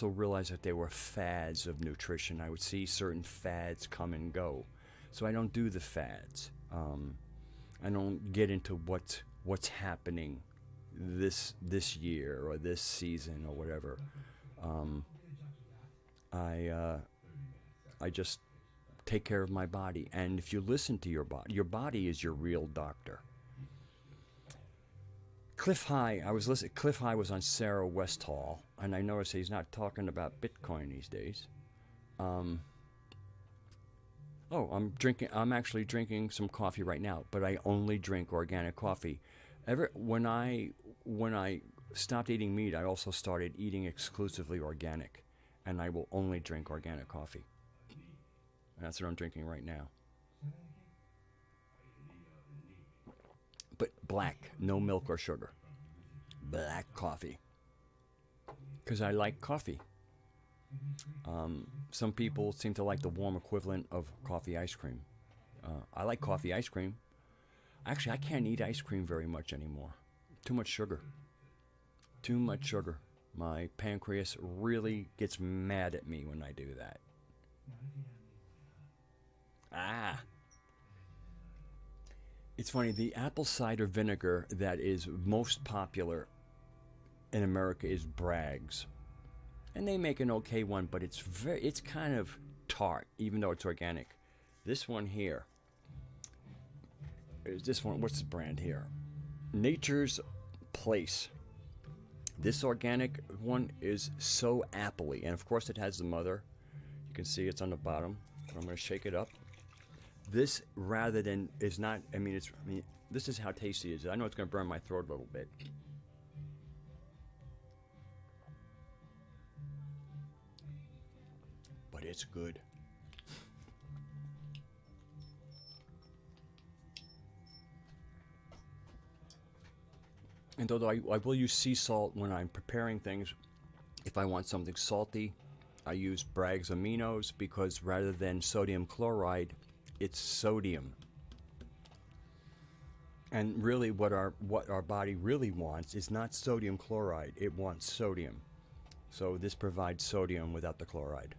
realize that there were fads of nutrition. I would see certain fads come and go, so I don't do the fads. I don't get into what's happening this year or this season or whatever. I just take care of my body, and if you listen to your body is your real doctor. Cliff High was on Sarah Westall, and I noticed he's not talking about Bitcoin these days. I'm actually drinking some coffee right now, but I only drink organic coffee. When I stopped eating meat, I also started eating exclusively organic, and I will only drink organic coffee. And that's what I'm drinking right now. But black, no milk or sugar. Black coffee. Because I like coffee. Some people seem to like the warm equivalent of coffee ice cream. I like coffee ice cream. Actually, I can't eat ice cream very much anymore. Too much sugar. Too much sugar. My pancreas really gets mad at me when I do that. Ah. It's funny, the apple cider vinegar that is most popular in America is Bragg's. And they make an okay one, but it's kind of tart, even though it's organic. This one here is this one. What's the brand here? Nature's Place. This organic one is so appley, and of course it has the mother. You can see it's on the bottom. But I'm going to shake it up. This, rather than, is not. I mean, this is how tasty it is. I know it's going to burn my throat a little bit. But it's good. And although I will use sea salt when I'm preparing things, if I want something salty, I use Bragg's aminos, because rather than sodium chloride, it's sodium. And really what our body really wants is not sodium chloride, it wants sodium. So this provides sodium without the chloride.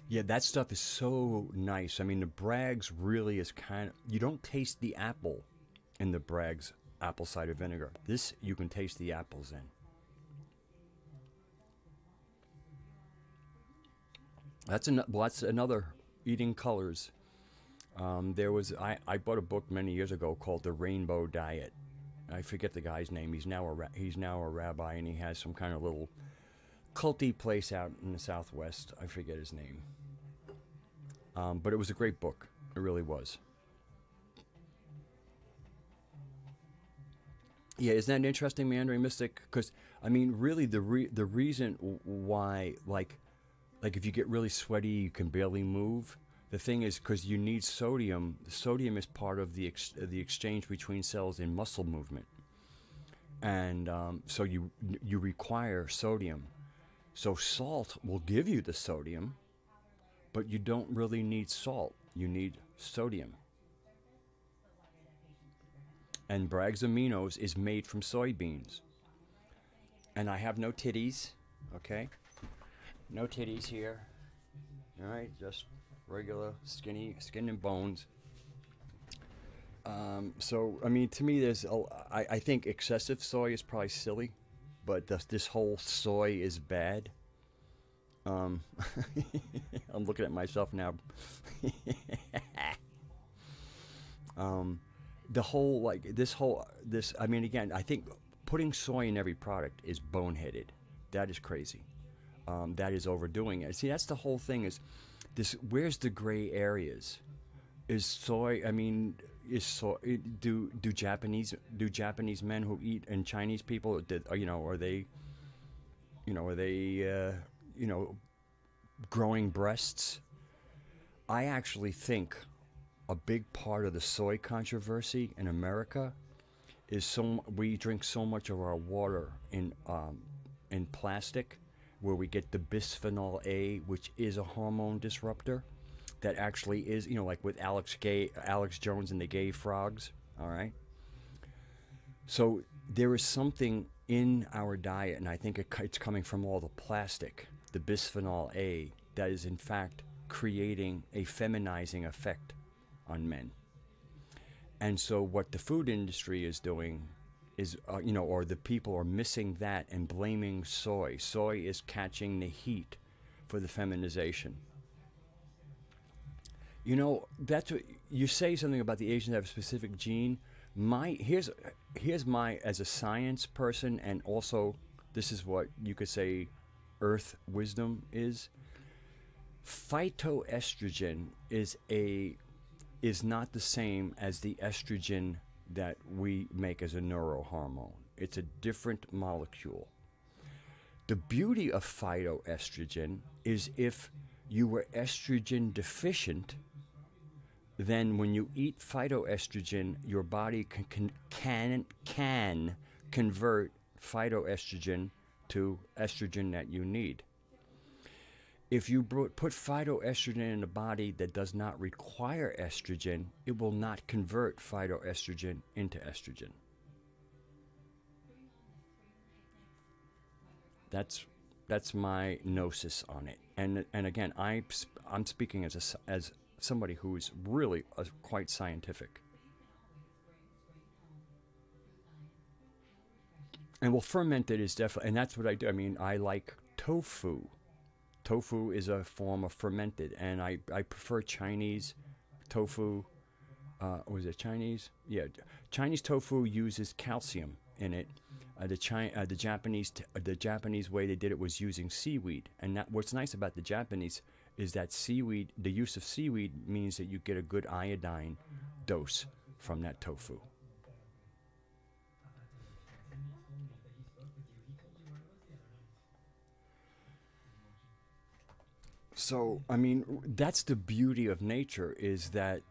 Yeah, that stuff is so nice. I mean, the Bragg's really is kind of... You don't taste the apple in the Bragg's apple cider vinegar. This, you can taste the apples in. That's another eating colors. I bought a book many years ago called The Rainbow Diet. I forget the guy's name. He's now a rabbi, and he has some kind of little culty place out in the Southwest. I forget his name. But it was a great book. It really was. Yeah, isn't that interesting, Meandering Mystic? Because, I mean, really the reason why, like if you get really sweaty, you can barely move. The thing is, because you need sodium. Sodium is part of the exchange between cells in muscle movement. And so you require sodium. So salt will give you the sodium, but you don't really need salt. You need sodium. And Bragg's Aminos is made from soybeans. And I have no titties, okay? No titties here. All right, just regular skin and bones. So, I mean, to me, I think excessive soy is probably silly, but this whole soy is bad. I'm looking at myself now. I mean, again, I think putting soy in every product is boneheaded. That is crazy. That is overdoing it. See, that's the whole thing is this, where's the gray areas? Is soy, I mean, do Japanese men who eat, and Chinese people, are they growing breasts? I actually think a big part of the soy controversy in America is we drink so much of our water in plastic, where we get the bisphenol A, which is a hormone disruptor. That actually is, like with Alex Jones and the gay frogs, all right? So there is something in our diet, and I think it's coming from all the plastic, the bisphenol A, that is in fact creating a feminizing effect on men. And so what the food industry is doing is, or the people are missing that and blaming soy. Soy is catching the heat for the feminization. That's what you say, something about the Asians have a specific gene. Here's my, as a science person, and also this is what you could say earth wisdom is. Phytoestrogen is not the same as the estrogen that we make as a neurohormone. It's a different molecule. The beauty of phytoestrogen is if you were estrogen deficient, then when you eat phytoestrogen, your body can convert phytoestrogen to estrogen that you need. If you put phytoestrogen in a body that does not require estrogen, it will not convert phytoestrogen into estrogen. That's my gnosis on it. And again, I'm speaking as somebody who is really quite scientific. And well, fermented is definitely, and that's what I do. I mean, I like tofu. Tofu is a form of fermented, and I prefer Chinese tofu. Was it Chinese? Yeah, Chinese tofu uses calcium in it. The Japanese way they did it was using seaweed, and what's nice about the Japanese is that seaweed, the use of seaweed means that you get a good iodine dose from that tofu. So, I mean, that's the beauty of nature, is that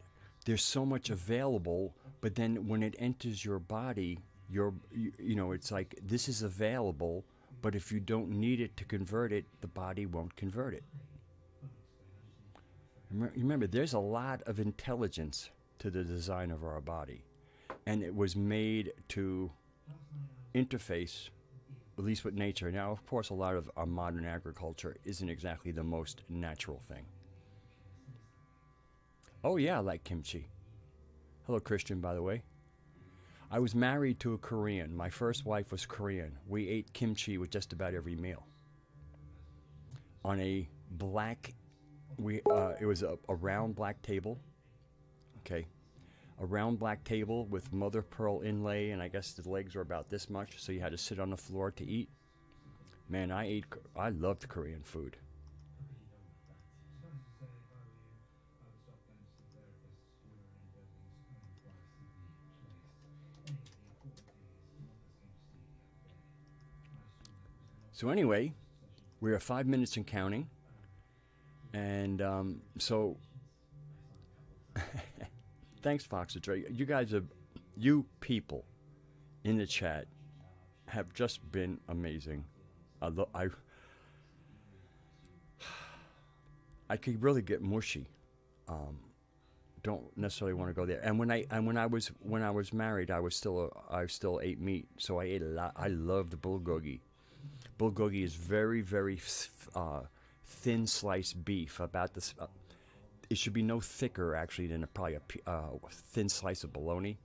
there's so much available, but then when it enters your body, it's like, this is available, but if you don't need it to convert it, the body won't convert it. Remember, there's a lot of intelligence to the design of our body, and it was made to interface, at least with nature. Now, of course, a lot of our modern agriculture isn't exactly the most natural thing. Oh yeah, I like kimchi. Hello, Christian, by the way. I was married to a Korean. My first wife was Korean. We ate kimchi with just about every meal. On a black, it was a round black table. Okay. A round black table with mother of pearl inlay, and I guess the legs were about this much, so you had to sit on the floor to eat. Man, I loved Korean food. So anyway, we are 5 minutes and counting, and so thanks, Foxtrot. You guys you people in the chat have just been amazing. I could really get mushy. Don't necessarily want to go there. And when I was married, I still ate meat, so I ate a lot. I loved bulgogi. Bulgogi is very, very thin sliced beef. About this, it should be no thicker actually than probably a thin slice of bologna,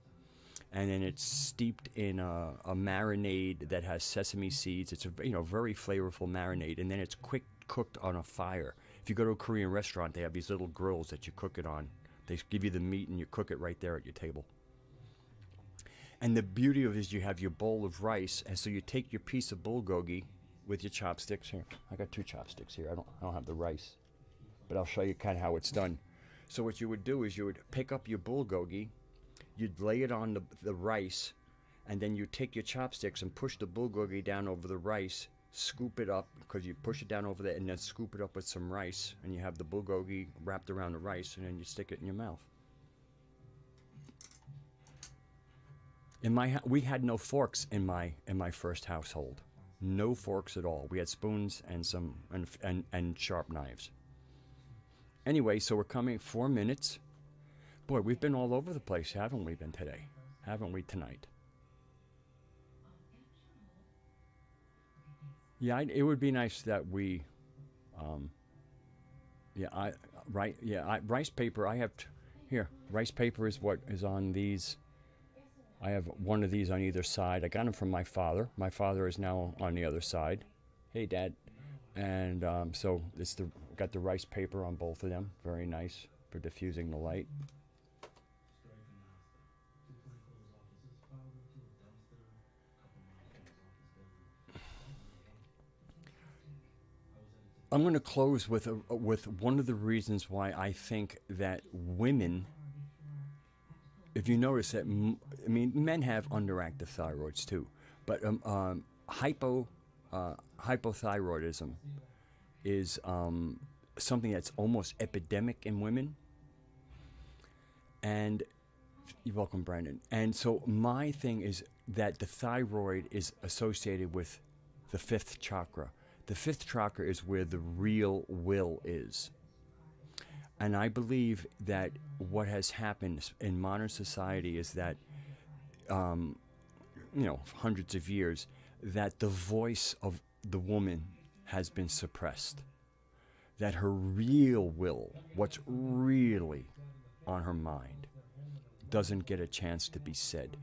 and then it's steeped in a marinade that has sesame seeds. It's a very flavorful marinade, and then it's quick cooked on a fire. If you go to a Korean restaurant, they have these little grills that you cook it on. They give you the meat and you cook it right there at your table. And the beauty of it is you have your bowl of rice, and so you take your piece of bulgogi with your chopsticks. Here, I got 2 chopsticks here. I don't have the rice, but I'll show you kind of how it's done. So what you would do is you would pick up your bulgogi, you'd lay it on the rice, and then you take your chopsticks and push the bulgogi down over the rice, scoop it up, because you push it down over there, and then scoop it up with some rice, and you have the bulgogi wrapped around the rice, and then you stick it in your mouth. We had no forks in my first household. No forks at all. We had spoons and sharp knives. Anyway, so we're coming 4 minutes. Boy, we've been all over the place, haven't we been today? Haven't we tonight? Yeah, it would be nice that we, rice paper. I have here. Rice paper is what is on these. I have one of these on either side. I got them from my father. My father is now on the other side. Hey, Dad. And so it's got the rice paper on both of them. Very nice for diffusing the light. I'm going to close with one of the reasons why I think that women, if you notice that, I mean, men have underactive thyroids too, but hypothyroidism is something that's almost epidemic in women. And you're welcome, Brandon. And so my thing is that the thyroid is associated with the 5th chakra. The fifth chakra is where the real will is. And I believe that what has happened in modern society is that, hundreds of years, that the voice of the woman has been suppressed. That her real will, what's really on her mind, doesn't get a chance to be said.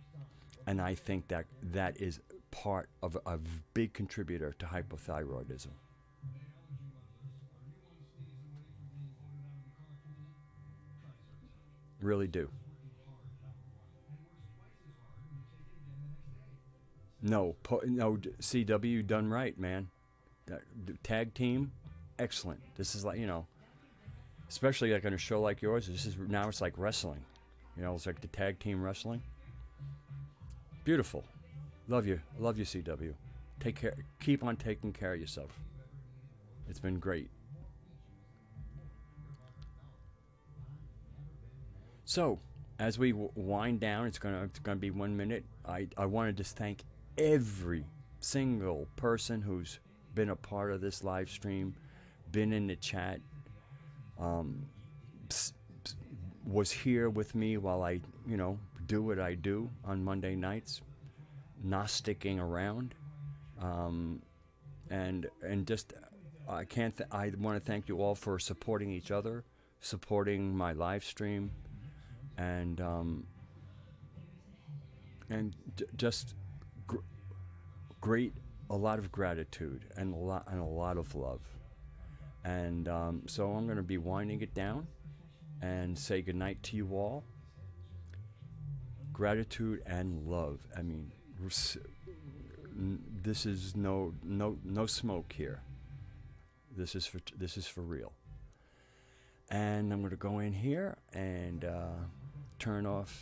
And I think that that is part of a big contributor to hypothyroidism. Really do. No, CW done right, man. The tag team, excellent. This is like, especially like on a show like yours. Now it's like wrestling. It's like the tag team wrestling. Beautiful. Love you, CW. Take care. Keep on taking care of yourself. It's been great. So, as we wind down, it's gonna be 1 minute. I want to just thank every single person who's been a part of this live stream, been in the chat, was here with me while I, do what I do on Monday nights, Gnosticking around, and just I want to thank you all for supporting each other, supporting my live stream, and just a lot of gratitude and a lot of love. And so I'm going to be winding it down and say goodnight to you all. Gratitude and love. I mean, this is no smoke here. This is for real. And I'm going to go in here and turn off